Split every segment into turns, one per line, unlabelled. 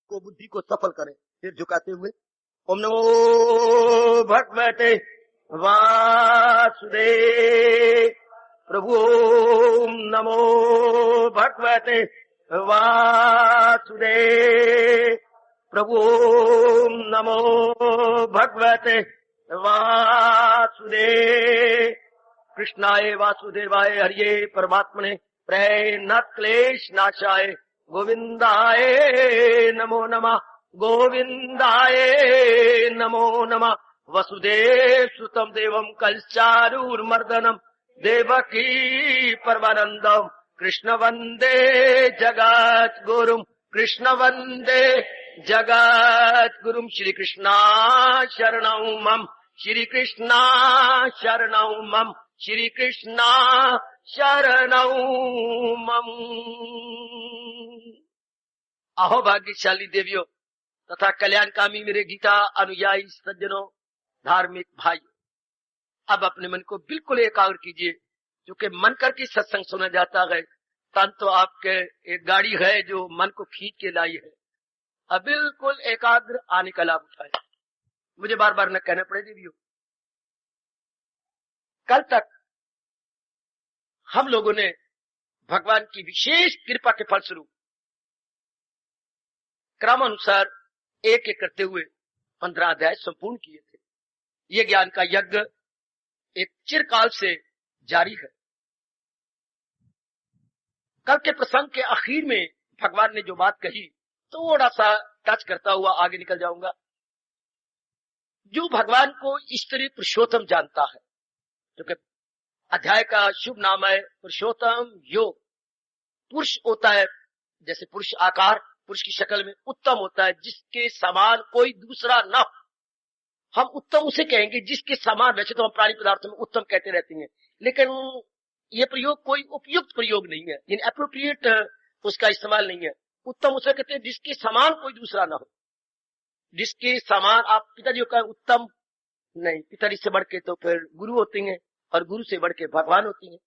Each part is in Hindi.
को बुद्धि को सफल करें। फिर झुकाते हुए ओम नमो भगवते वासुदेव प्रभु, ओम नमो भगवते वासुदेव प्रभु, ओम नमो भगवते वासुदेव। कृष्णाय वासुदेवाय हरिये परमात्मने प्रेरणात् क्लेश नाशाय गोविंदाय नमो नमः, गोविंदाय नमो नमः। वसुदेव सुतम देवम कलचारूर्मर्दनम देवकी परमानंदम कृष्ण वंदे जगत गुरुम, कृष्ण वंदे जगत गुरुम। श्री कृष्णा शरणं मम, श्री कृष्णा शरणं मम, श्री कृष्णा शरणं मम। अहो भाग्यशाली देवियों तथा कल्याणकामी मेरे गीता अनुयायी सज्जनों, धार्मिक भाइयों, अब अपने मन को बिल्कुल एकाग्र कीजिए, क्योंकि मन करके सत्संग सुना जाता है। तन तो आपके एक गाड़ी है जो मन को खींच के लाई है। अब बिल्कुल एकाग्र आने का लाभ उठाए। मुझे बार बार न कहना पड़े देवियों, कल तक हम लोगों ने भगवान की विशेष कृपा के फलस्वरूप क्रम अनुसार एक एक करते हुए 15 अध्याय संपूर्ण किए थे। ये ज्ञान का यज्ञ एक चिरकाल से जारी है। कल के प्रसंग के आखिर में भगवान ने जो बात कही थोड़ा सा टच करता हुआ आगे निकल जाऊंगा। जो भगवान को ईश्वरीय पुरुषोत्तम जानता है, क्योंकि अध्याय का शुभ नाम है पुरुषोत्तम योग। पुरुष होता है जैसे पुरुष आकार, पुरुष की शक्ल में उत्तम होता है जिसके समान कोई दूसरा न हो। हम उत्तम उसे कहेंगे जिसके समान। वैसे तो हम प्राणी पदार्थों में उत्तम कहते रहते हैं, लेकिन ये प्रयोग कोई उपयुक्त प्रयोग नहीं है, यानी अप्रोप्रिएट उसका इस्तेमाल नहीं है। उत्तम उसे कहते हैं जिसके समान कोई दूसरा ना हो। जिसके समान आप पिताजी का उत्तम नहीं, पिताजी से बढ़ के तो फिर गुरु होती हैं और गुरु से बढ़ के भगवान होती हैं।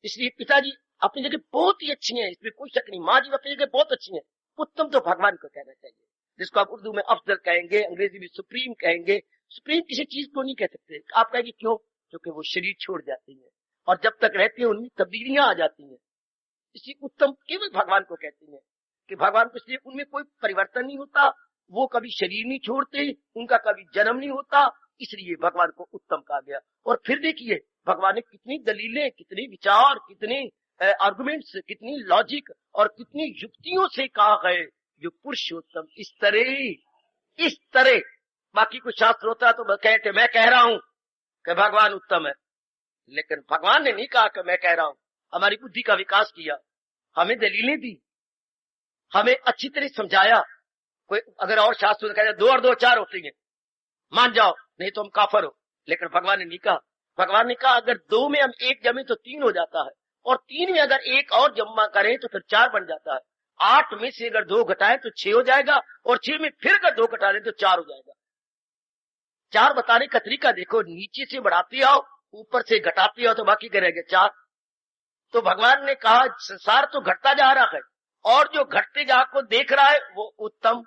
इसलिए पिताजी अपनी जगह बहुत ही अच्छी हैं, इसमें कोई शक नहीं। माँ जी अपनी जगह बहुत अच्छी हैं। उत्तम तो भगवान को कहना चाहिए, जिसको आप उर्दू में अफजल कहेंगे, अंग्रेजी में सुप्रीम कहेंगे। सुप्रीम किसी चीज को नहीं कह सकते। आप कहेंगे क्यों? क्योंकि वो शरीर छोड़ जाती है और जब तक रहती है उनमें तब्दीलियां आ जाती हैं। इसी उत्तम केवल भगवान को कहते हैं कि भगवान को, इसलिए उनमें कोई परिवर्तन नहीं होता। वो कभी शरीर नहीं छोड़ते, उनका कभी जन्म नहीं होता, इसलिए भगवान को उत्तम कहा गया। और फिर देखिए भगवान ने कितनी दलीलें, कितने विचार, कितने आर्गुमेंट्स, कितनी लॉजिक और कितनी युक्तियों से कहा है जो पुरुषोत्तम इस तरह। बाकी कुछ शास्त्र होता तो कहते मैं कह रहा हूं कि भगवान उत्तम है, लेकिन भगवान ने नहीं कहा कि मैं कह रहा हूं। हमारी बुद्धि का विकास किया, हमें दलीलें दी, हमें अच्छी तरह समझाया। कोई अगर और शास्त्र कहते 2 और 2 4 होती हैं, मान जाओ, नहीं तो हम काफर हो। लेकिन भगवान ने नहीं कहा। भगवान ने कहा अगर 2 में हम 1 जमे तो 3 हो जाता है, और 3 में अगर 1 और जमा करें तो फिर 4 बन जाता है। 8 में से अगर 2 घटाएं तो 6 हो जाएगा, और 6 में फिर अगर 2 घटा लें तो 4 हो जाएगा। 4 बताने का तरीका देखो, नीचे से बढ़ाती आओ, ऊपर से घटाती आओ, तो बाकी करेगा 4। तो भगवान ने कहा संसार तो घटता जा रहा है, और जो घटते जा को देख रहा है वो उत्तम,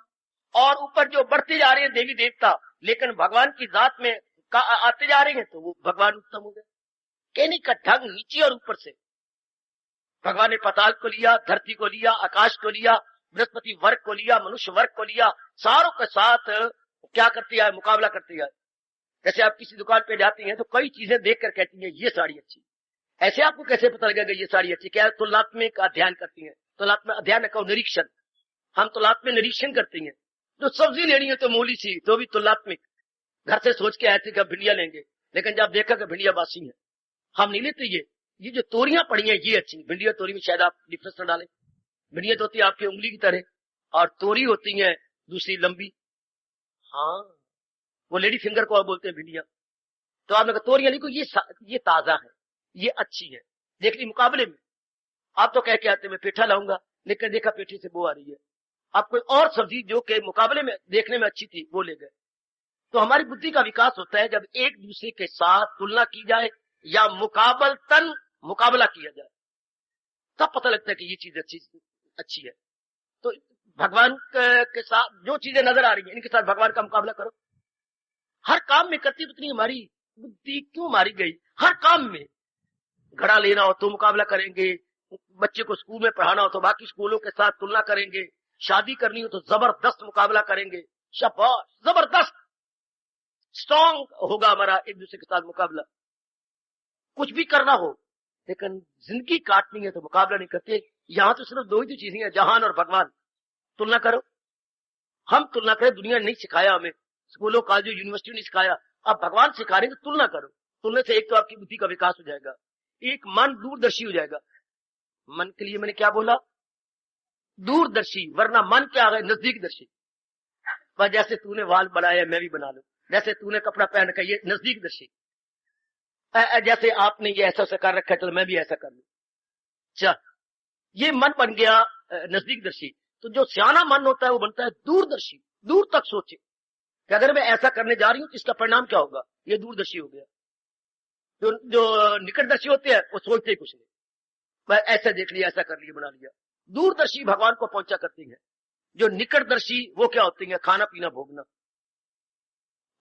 और ऊपर जो बढ़ते जा रहे हैं देवी देवता, लेकिन भगवान की जात में आते जा रहे हैं, तो वो भगवान उत्तम हो गए। कहने का ढंग नीचे और ऊपर से। भगवान ने पाताल को लिया, धरती को लिया, आकाश को लिया, बृहस्पति वर्ग को लिया, मनुष्य वर्ग को लिया, सारों के साथ क्या करती है? मुकाबला करती है। जैसे आप किसी दुकान पे जाती हैं तो कई चीजें देखकर कहती हैं ये साड़ी अच्छी। ऐसे आपको कैसे पता लगेगा ये साड़ी अच्छी? क्या तुलनात्मक अध्ययन करती हैं। तुलनात्मक अध्ययन का निरीक्षण, हम तुलनात्मक निरीक्षण करती हैं। जो सब्जी लेनी है तो मूली सी, तो भी तुलनात्मक। घर से सोच के आए थे कि भिंडिया लेंगे, लेकिन जब देखा कि भिंडिया बासी है, हम नहीं लेते। ये जो तोरियां पड़ी हैं ये अच्छी। भिंडिया तोरी में शायद आप डिफरेंस न डालें। भिंडिया तो होती है आपकी उंगली की तरह, और तोरी होती है दूसरी लंबी। हाँ, वो लेडी फिंगर को आप बोलते हैं भिंडिया। तो आपने कहा तोरियां लिखो, ये ताजा है, ये अच्छी है। देख ली मुकाबले में आप तो कह के आते मैं पेठा लाऊंगा, लेकिन देखा पेठी से बो आ रही है। आप कोई और सब्जी जो के मुकाबले में देखने में अच्छी थी वो ले गए। तो हमारी बुद्धि का विकास होता है जब एक दूसरे के साथ तुलना की जाए या मुकाबला किया जाए, तब पता लगता है कि ये चीज अच्छी है। तो भगवान के साथ जो चीजें नजर आ रही हैं, इनके साथ भगवान का मुकाबला करो। हर काम में करती तो इतनी हमारी बुद्धि क्यों मारी गई? हर काम में घड़ा लेना हो तो मुकाबला करेंगे, बच्चे को स्कूल में पढ़ाना हो तो बाकी स्कूलों के साथ तुलना करेंगे, शादी करनी हो तो जबरदस्त मुकाबला करेंगे। शाबाश, जबरदस्त स्ट्रॉन्ग होगा हमारा एक दूसरे के साथ मुकाबला। कुछ भी करना हो, लेकिन जिंदगी काटनी है तो मुकाबला नहीं करते। यहां तो सिर्फ दो ही चीजें हैं, जहान और भगवान। तुलना करो, हम तुलना करें, दुनिया ने नहीं सिखाया हमें, स्कूलों कॉलेजों यूनिवर्सिटी ने सिखाया। अब भगवान सिखा रहे हैं तो तुलना करो। तुलने से एक तो आपकी बुद्धि का विकास हो जाएगा, एक मन दूरदर्शी हो जाएगा। मन के लिए मैंने क्या बोला? दूरदर्शी, वरना मन क्या है? नजदीकदर्शी। पर जैसे तूने वाल बनाया मैं भी बना लूं, जैसे तूने कपड़ा पहन रखा ये नजदीकदर्शी, जैसे आपने ये ऐसा कर रखा चलो मैं भी ऐसा कर लूं, चल ये मन बन गया नजदीकदर्शी। तो जो सियाना मन होता है वो बनता है दूरदर्शी, दूर तक सोचे कि अगर मैं ऐसा करने जा रही हूं तो इसका परिणाम क्या होगा। ये दूरदर्शी हो गया। जो निकटदर्शी होते हैं वो सोचते ही कुछ नहीं, मैं ऐसा देख लिया, ऐसा कर लिया, बना लिया। दूरदर्शी भगवान को पहुंचा करती है। जो निकटदर्शी वो क्या होती है? खाना पीना भोगना।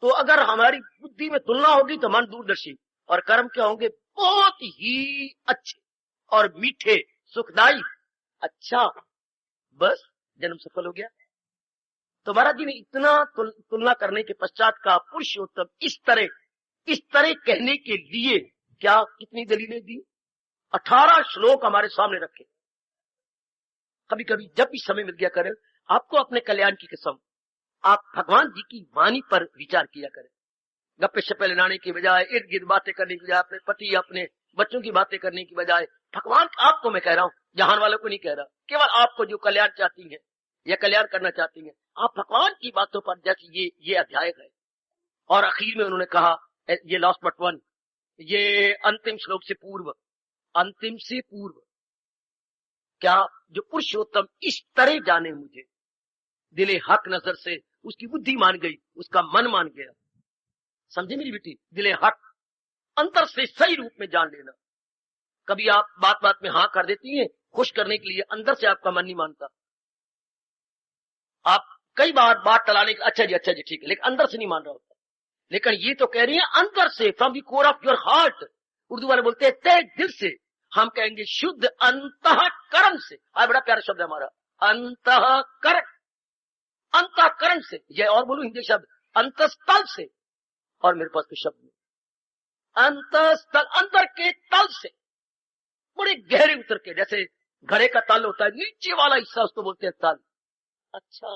तो अगर हमारी बुद्धि में तुलना होगी तो मन दूरदर्शी, और कर्म क्या होंगे? बहुत ही अच्छे और मीठे, सुखदायी। अच्छा, बस जन्म सफल हो गया। तो महाराज जी ने इतना तुलना करने के पश्चात का पुरुषोत्तम इस तरह कहने के लिए क्या कितनी दलीलें दी? 18 श्लोक हमारे सामने रखे। कभी कभी जब भी समय मिल गया करें, आपको अपने कल्याण की कसम, आप भगवान जी की वाणी पर विचार किया करें। गप्पे शप्पे लड़ाने की बजाय, इर्द गिर्द बातें करने की बजाय, अपने पति अपने बच्चों की बातें करने की बजाय, भगवान आपको मैं कह रहा हूं, जहान वालों को नहीं कह रहा, केवल आपको जो कल्याण चाहती हैं या कल्याण करना चाहती हैं, आप भगवान की बातों पर, जैसे ये अध्याय है और आखिर में उन्होंने कहा, ये लास्ट बट वन, ये अंतिम श्लोक से पूर्व, अंतिम से पूर्व क्या जो पुरुषोत्तम इस तरह जाने मुझे, दिले हक नजर से उसकी बुद्धि मान गई, उसका मन मान गया। समझे मेरी बेटी? दिले हक, अंतर से सही रूप में जान लेना। कभी आप बात बात में हाँ कर देती हैं खुश करने के लिए, अंदर से आपका मन नहीं मानता। आप कई बार बात टलाने के अच्छा जी ठीक है, लेकिन अंदर से नहीं मान रहा होता। लेकिन ये तो कह रही है अंतर से, from the core of your heart. Urdu वाले बोलते हैं तय दिल से, हम कहेंगे शुद्ध अंतःकरण से। बड़ा प्यारा शब्द है हमारा, अंतःकरण, अंतःकरण से। यह और बोलूं हिंदी शब्द, अंतस्थल से, और मेरे पास कुछ शब्द नहीं, अंतस्थल, अंदर के तल से, बड़े गहरे उतर के। जैसे घड़े का तल होता है, नीचे वाला हिस्सा उसको बोलते हैं तल। अच्छा,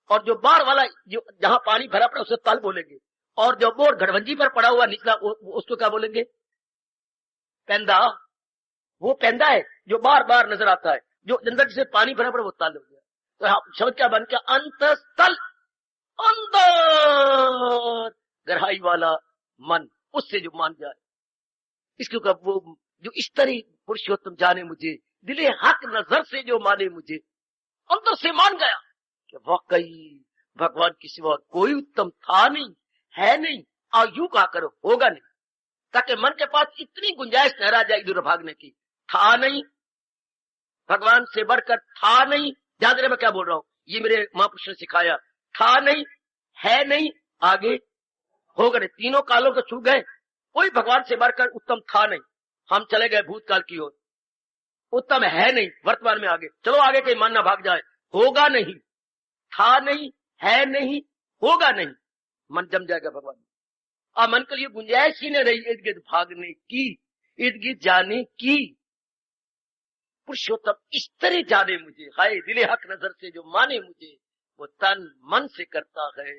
और जो बाहर वाला, जो जहां पानी भरा पड़ा उसे तल बोलेंगे, और जो बोर घड़वंजी पर पड़ा हुआ निचला उसको क्या बोलेंगे? पेंदा। वो पेंदा है जो बार बार नजर आता है, जो अंदर से पानी भरा पड़ा वो तल हो गया। तो शब्द क्या बन गया? अंतस्थल, अंदर गहराई वाला मन, उससे जो मान जाए। इसके ऊपर वो जो इस तरह पुरुषोत्तम जाने मुझे, दिले हक नजर से जो माने मुझे, अंदर से मान गया कि वाकई भगवान के सिवा कोई उत्तम था नहीं, है नहीं, और यूं कहा करो होगा नहीं, ताकि मन के पास इतनी गुंजाइश न रह जाए इधर भागने की। था नहीं, भगवान से बढ़कर था नहीं। ध्यान देना मैं क्या बोल रहा हूं, ये मेरे महापुरुष ने सिखाया। था नहीं, है नहीं, आगे होगा नहीं। तीनों कालों को छू गए, कोई भगवान से बढ़कर उत्तम था नहीं। हम चले गए भूतकाल की ओर, उत्तम है नहीं, वर्तमान में आगे चलो, आगे कहीं मन ना भाग जाए। होगा नहीं, था नहीं, है नहीं, होगा नहीं, मन जम जाएगा भगवान। अब मन के लिए गुंजाइश ही नहीं रही इर्द गिर्द भागने की, इर्द गिर्द जाने की। पुरुषोत्तम इस तरह जाने मुझे, हाय दिले हक नजर से जो माने मुझे, वो तन मन से करता है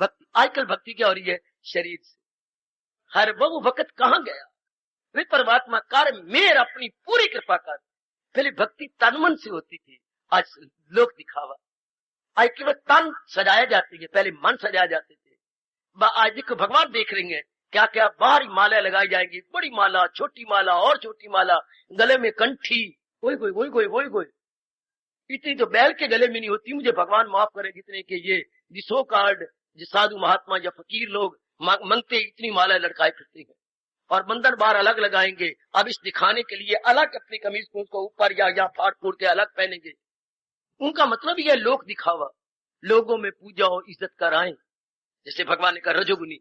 भक्ति। आजकल भक्ति क्या हो रही है? शरीर से। हर वो वक्त कहां गया? वे परमात्मा कर मेर अपनी पूरी कृपा कर। पहले भक्ति तन मन से होती थी, आज लोक दिखावा। आज केवल तन सजाया जाती है, पहले मन सजाए जाते थे। आज देखो भगवान देख रही है क्या क्या बाहरी माला लगाई जाएंगी, बड़ी माला, छोटी माला और छोटी माला, गले में कंठी, कोई इतनी तो बैल के गले में नहीं होती। मुझे भगवान माफ करे जितने के ये जिसो कार्ड जो साधु महात्मा या फकीर लोग मांगते इतनी माला लटकाए फिरते हैं, और बंधन बार अलग लगाएंगे। अब इस दिखाने के लिए अलग अपनी कमीज को उसको ऊपर या फाड़ फूड़ के अलग पहनेंगे। उनका मतलब यह लोक दिखावा, लोगों में पूजा और इज्जत कराएं। जैसे भगवान ने कहा रजोगुनी,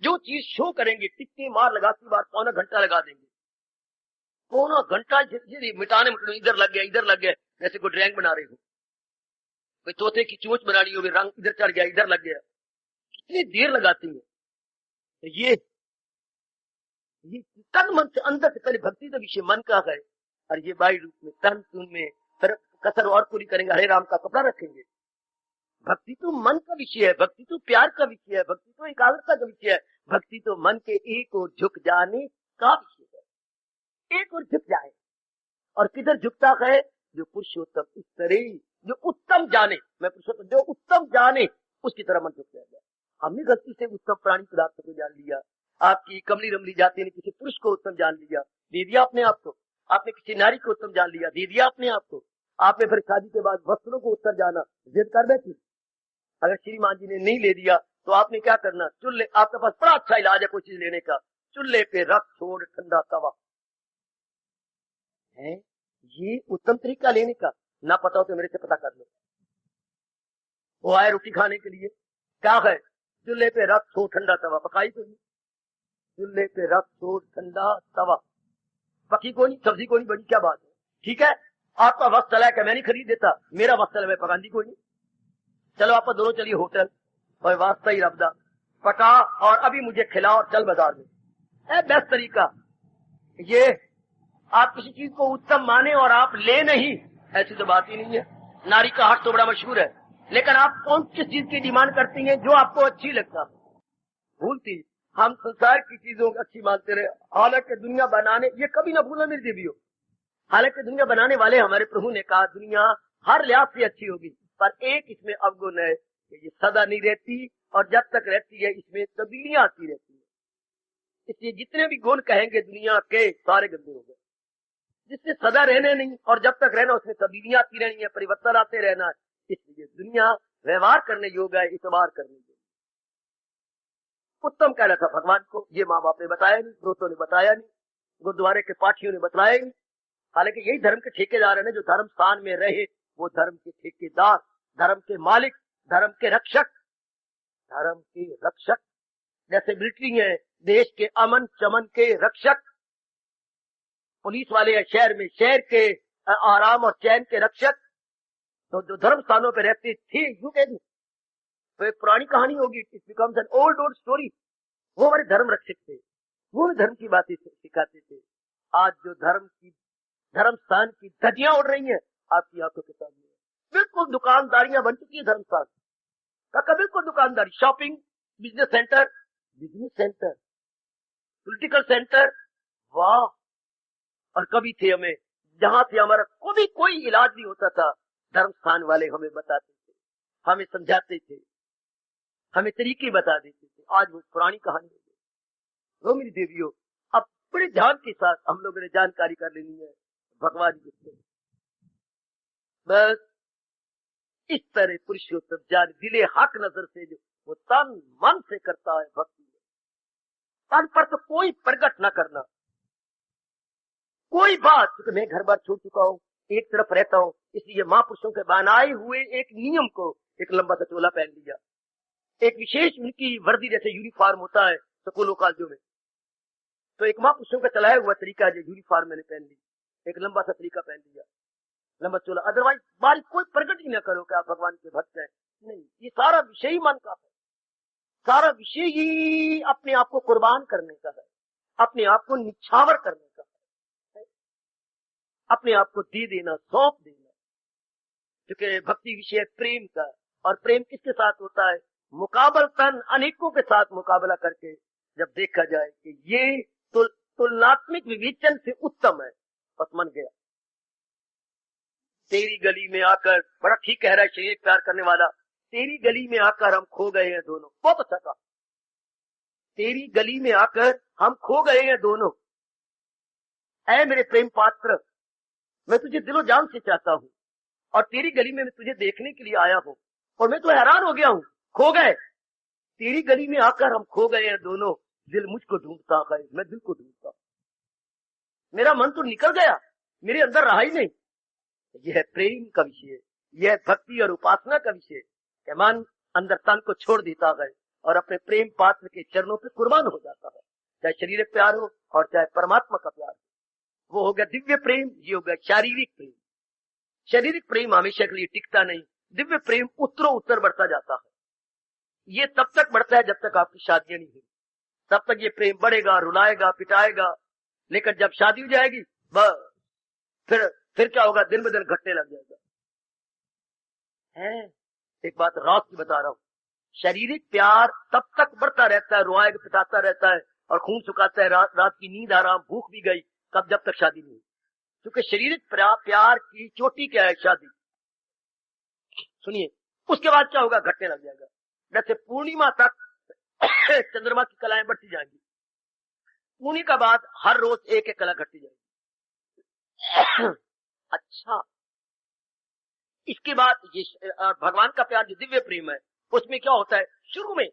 जो चीज शो करेंगे, टिक्के मार लगाती बार पौना घंटा लगा देंगे, पौना घंटा मिटाने इधर लग गया इधर लग गया, जैसे कोई ड्राइंग बना रहे हो, कोई तोते की चोंच बना ली हो, रंग इधर चढ़ गया इधर लग गया, कितनी देर लगाती है। ये तन मन से अंदर से पहले भक्ति तो विषय मन का है, और ये बाई रूप में तन तुन में फिर कसर और पूरी करेंगे, हरे राम का कपड़ा रखेंगे। भक्ति तो मन का विषय है, भक्ति तो प्यार का विषय है, भक्ति तो एकाग्रता का विषय है, भक्ति तो मन के एक ओर झुक जाने का विषय है। एक ओर झुक जाए, और किधर झुकता है? जो पुरुषोत्तम इस तरह जो उत्तम जाने, मैं पुरुषोत्तम जो उत्तम जाने उसकी तरह मन झुक जाएगा। हमने गलती से उत्तम प्राणी पदार्थ को जान लिया, आपकी कमली रमली जाति ने किसी पुरुष को उत्तम जान लिया, दे दिया अपने आप को, आपने किसी नारी को उत्तम जान लिया, दे दिया अपने आप को, आपने फिर शादी के बाद वस्त्रों को उत्तम जाना, जिद कर बैठी। अगर श्रीमान जी ने नहीं ले दिया तो आपने क्या करना? चूल्हे, आपके पास बड़ा अच्छा इलाज है कोई चीज लेने का, चूल्हे पे रख छोड़ ठंडा तवा है, ये उत्तम तरीका लेने का। ना पता हो तो मेरे से पता कर लो। वो आए रोटी खाने के लिए, क्या है? चूल्हे पे रख छोड़ ठंडा तवा, पकाई तो नहीं, चूल्हे पे रख छोड़ ठंडा तवा, पकी को नहीं, सब्जी को नहीं, बड़ी क्या बात है। ठीक है, आपका वक्त चला है कि मैं नहीं खरीद देता, मेरा वक्त चला, मैं पकांदी कोई नहीं, चलो आप दोनों चलिए होटल, और वास्ता ही रबदा पका और अभी मुझे खिलाओ और चल बाजार में, बेस्ट तरीका। ये आप किसी चीज को उत्तम माने और आप ले नहीं, ऐसी तो बात ही नहीं है। नारी का हाथ तो बड़ा मशहूर है, लेकिन आप कौन किस चीज की डिमांड करती हैं? जो आपको अच्छी लगता है। भूलती हम संसार की चीजों को अच्छी मानते रहे, हालांकि दुनिया बनाने, ये कभी ना भूलना मेरी देवियों, हालांकि दुनिया बनाने वाले हमारे प्रभु ने कहा दुनिया हर लिहाज से अच्छी होगी, पर एक इसमें अवगुण है कि ये सदा नहीं रहती, और जब तक रहती है इसमें तब्दीलियां आती रहती है। इसलिए जितने भी गुण कहेंगे दुनिया के सारे गंदे हो गए, जिससे सदा रहने नहीं, और जब तक रहना उसमें तब्दीलियां आती रहनी है, परिवर्तन आते रहना है। इसलिए दुनिया व्यवहार करने योग्य है, इतबार करने योग्य। उत्तम कह रहा था भगवान को, ये माँ बाप ने बताया नहीं, दोस्तों ने बताया नहीं, गुरुद्वारे के पाठियों ने बताया नहीं। हालांकि यही धर्म के ठेकेदार है ना, जो धर्म स्थान में रहे वो धर्म के ठेकेदार, धर्म के मालिक, धर्म के रक्षक, धर्म के रक्षक। जैसे मिलिट्री है देश के अमन चमन के रक्षक, पुलिस वाले हैं शहर में शहर के आराम और चैन के रक्षक। तो जो धर्म स्थानों पर रहते थे, यू कह दूं तो एक पुरानी कहानी होगी, it becomes an old story. वो हमारे धर्म रक्षक थे, वो धर्म की बातें सिखाते थे। आज जो धर्म स्थान की धज्जियां उड़ रही हैं आपकी आंखों के सामने, बिल्कुल दुकानदारियां बन चुकी है धर्म स्थान का, बिल्कुल दुकानदारी, shopping, business centre, political centre, वाह। और कभी थे हमें जहां से हमारा कोई इलाज नहीं होता था, धर्म स्थान वाले हमें बताते थे, हमें समझाते थे, हमें तरीके बता देते थे। आज वो पुरानी कहानी हो गई। वो मेरी देवियों, अब बड़े ध्यान के साथ हम लोगों ने जानकारी कर लेनी है भगवान जी से। बस इस तरह पुरुषोत्तम जान दिले हक नजर से जो वो तन मन से करता है भक्ति, तन पर तो कोई प्रकट न करना, कोई बात, क्योंकि मैं घर बार छोड़ चुका हूँ, एक तरफ रहता हूँ, इसलिए महापुरुषों के बनाए हुए एक नियम को, एक लंबा सा चोला पहन लिया, एक विशेष उनकी वर्दी जैसे यूनिफॉर्म होता है स्कूलों कॉलेजों में, तो एक महापुरुषों का चलाया हुआ तरीका जो यूनिफॉर्म मैंने पहन ली, एक लंबा सा तरीका पहन लिया, लंबा चोला। अदरवाइज बारी कोई प्रकट ही ना करो कि आप भगवान के भक्त हैं, नहीं, ये सारा विषय ही मन का है, सारा विषय ही अपने आप को कुर्बान करने का है, अपने आप को निछावर करने का है, अपने आप को दे देना, सौंप देना। क्योंकि भक्ति विषय प्रेम का, और प्रेम किसके साथ होता है? मुकाबलतन अनेकों के साथ मुकाबला करके जब देखा जाए कि ये तुलनात्मक विवेचन से उत्तम है, बस मन गया। तेरी गली में आकर, बड़ा ठीक कह रहा है शरीर प्यार करने वाला, तेरी गली में आकर हम खो गए हैं दोनों, बहुत अच्छा था। तेरी गली में आकर हम खो गए हैं दोनों, ऐ मेरे प्रेम पात्र, मैं तुझे दिलो जान से चाहता हूँ, और तेरी गली में मैं तुझे देखने के लिए आया हूँ, और मैं तो हैरान हो गया हूँ, खो गए, तेरी गली में आकर हम खो गए हैं दोनों, दिल मुझको ढूंढता है, मैं दिल को ढूंढता, मेरा मन तो निकल गया, मेरे अंदर रहा ही नहीं। यह है प्रेम का विषय, यह भक्ति और उपासना का विषय है। मन अंदर तन को छोड़ देता है और अपने प्रेम पात्र के चरणों पे कुर्बान हो जाता है, चाहे शारीरिक प्यार हो और चाहे परमात्मा का प्यार हो। वो हो गया दिव्य प्रेम, ये हो गया शारीरिक प्रेम। शारीरिक प्रेम हमेशा के लिए टिकता नहीं, दिव्य प्रेम उत्तरों उत्तर बढ़ता जाता है। ये तब तक बढ़ता है जब तक आपकी शादी नहीं हुई, तब तक ये प्रेम बढ़ेगा, रुलाएगा, पिटाएगा। लेकिन जब शादी हो जाएगी बस फिर क्या होगा, दिन ब दिन घटने लग जाएगा। है एक बात रात की बता रहा हूं, शारीरिक प्यार तब तक बढ़ता रहता है, रुआएगा, पिटाता रहता है और खून सुखाता है, रात की नींद आराम, भूख भी गई, कब जब तक शादी नहीं हुई। क्योंकि शारीरिक प्यार की चोटी क्या है, शादी। सुनिए उसके बाद क्या होगा, घटने लग जाएगा। जैसे पूर्णिमा तक चंद्रमा की कलाएं बढ़ती जाएंगी, पूर्णिमा के बाद हर रोज एक एक कला घटती जाएगी। अच्छा, इसके बाद ये भगवान का प्यार जो दिव्य प्रेम है, उसमें क्या होता है, शुरू में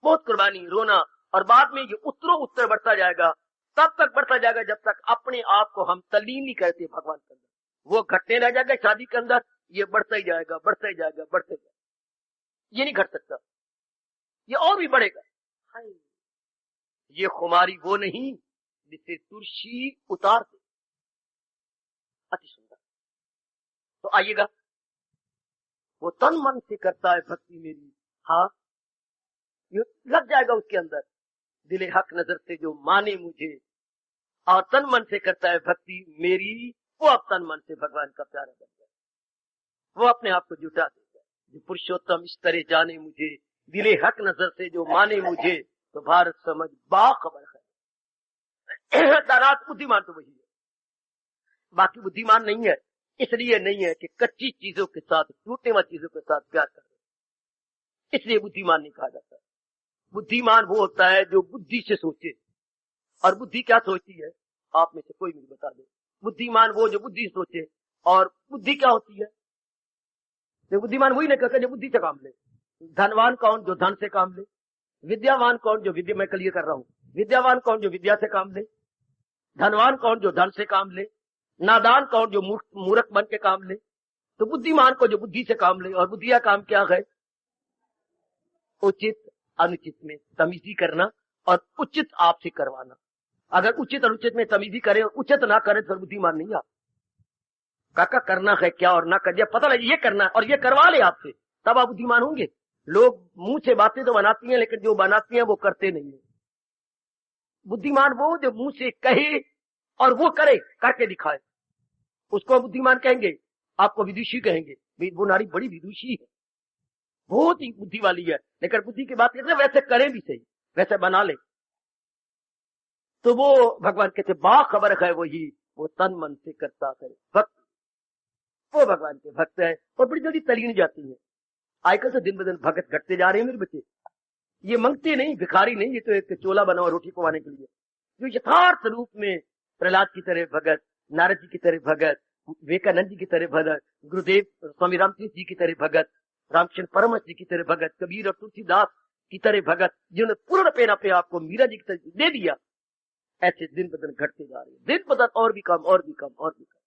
बहुत कुर्बानी, रोना, और बाद में ये उत्तरों उत्तर बढ़ता जाएगा। तब तक बढ़ता जाएगा जब तक अपने आप को हम तल्लीन नहीं करते भगवान के अंदर। वो घटने लग जाएगा शादी के अंदर, ये बढ़ता ही जाएगा, बढ़ता ही जाएगा, बढ़ता ही जाएगा। ये नहीं घट सकता, ये और भी बढ़ेगा। ये खुमारी वो नहीं जिसे तुलसी उतार दे। अति सुंदर। तो आइएगा, वो तन मन से करता है भक्ति मेरी, हाँ ये लग जाएगा उसके अंदर, दिले हक नजर से जो माने मुझे, और तन मन से करता है भक्ति मेरी, वो अब तन मन से भगवान का प्यारा बन जाए, वो अपने आप को जुटा देगा। जो पुरुषोत्तम इस तरह जाने मुझे, दिले हक नजर से जो माने मुझे, तो भारत समझ बाखबर है। दारात बुद्धिमान तो वही है, बाकी बुद्धिमान नहीं है। इसलिए नहीं है कि कच्ची चीजों के साथ, टूटने वाली चीजों के साथ प्यार कर रहे, इसलिए बुद्धिमान नहीं कहा जाता। बुद्धिमान वो होता है जो बुद्धि से सोचे। और बुद्धि क्या सोचती है, आप में से कोई मुझे बता दे। बुद्धिमान वो जो बुद्धि सोचे, और बुद्धि क्या होती है, तो बुद्धिमान वही नहीं कहते जो बुद्धि से काम ले। धनवान कौन, जो धन से काम ले। विद्यावान कौन, जो विद्या, मैं कल ये कर रहा हूं, विद्यावान कौन जो विद्या से काम ले। धनवान कौन जो धन से काम ले। नादान कौन जो मूर्ख बन के काम ले। तो बुद्धिमान को जो बुद्धि से काम ले। और बुद्धि का काम क्या है, उचित अनुचित में तमीजी करना और उचित आपसे करवाना। अगर उचित अनुचित में तमीजी करे और उचित ना करे तो बुद्धिमान नहीं आप। काका करना है क्या और ना कर दिया, पता लगे ये करना है और ये करवा ले आपसे, तब आप बुद्धिमान होंगे। लोग मुंह से बातें तो बनाती हैं, लेकिन जो बनाती हैं वो करते नहीं है। बुद्धिमान वो जो मुंह से कहे और वो करे, करके दिखाए, उसको बुद्धिमान कहेंगे। आपको विदुषी कहेंगे, वो नारी बड़ी विदुषी है, बहुत ही बुद्धि वाली है, लेकिन बुद्धि की बात करते वैसे करें भी सही, वैसे बना ले, तो वो भगवान कहते बाखबर है वही, वो तन मन से करता है भक्त, वो भगवान के भक्त है। और बड़ी जल्दी तलीन जाती है। आजकल तो दिन ब दिन भगत घटते जा रहे हैं मेरे बच्चे। ये मंगते नहीं, भिखारी नहीं, ये तो एक चोला बना हुआ रोटी पवाने के लिए। जो यथार्थ रूप में प्रहलाद की तरह भगत, नारद जी की तरह भगत, विवेकानंद जी की तरह भगत, गुरुदेव स्वामी रामकृष्ण जी की तरह भगत, रामकृष्ण परमहंस जी की तरह भगत, कबीर और तुलसीदास की तरह भगत, जिन्होंने पूर्ण पेन अपने आप को मीरा जी की तरह दे दिया, ऐसे दिन ब दिन घटते जा रहे हैं। दिन ब दिन और भी कम, और भी कम, और भी कम।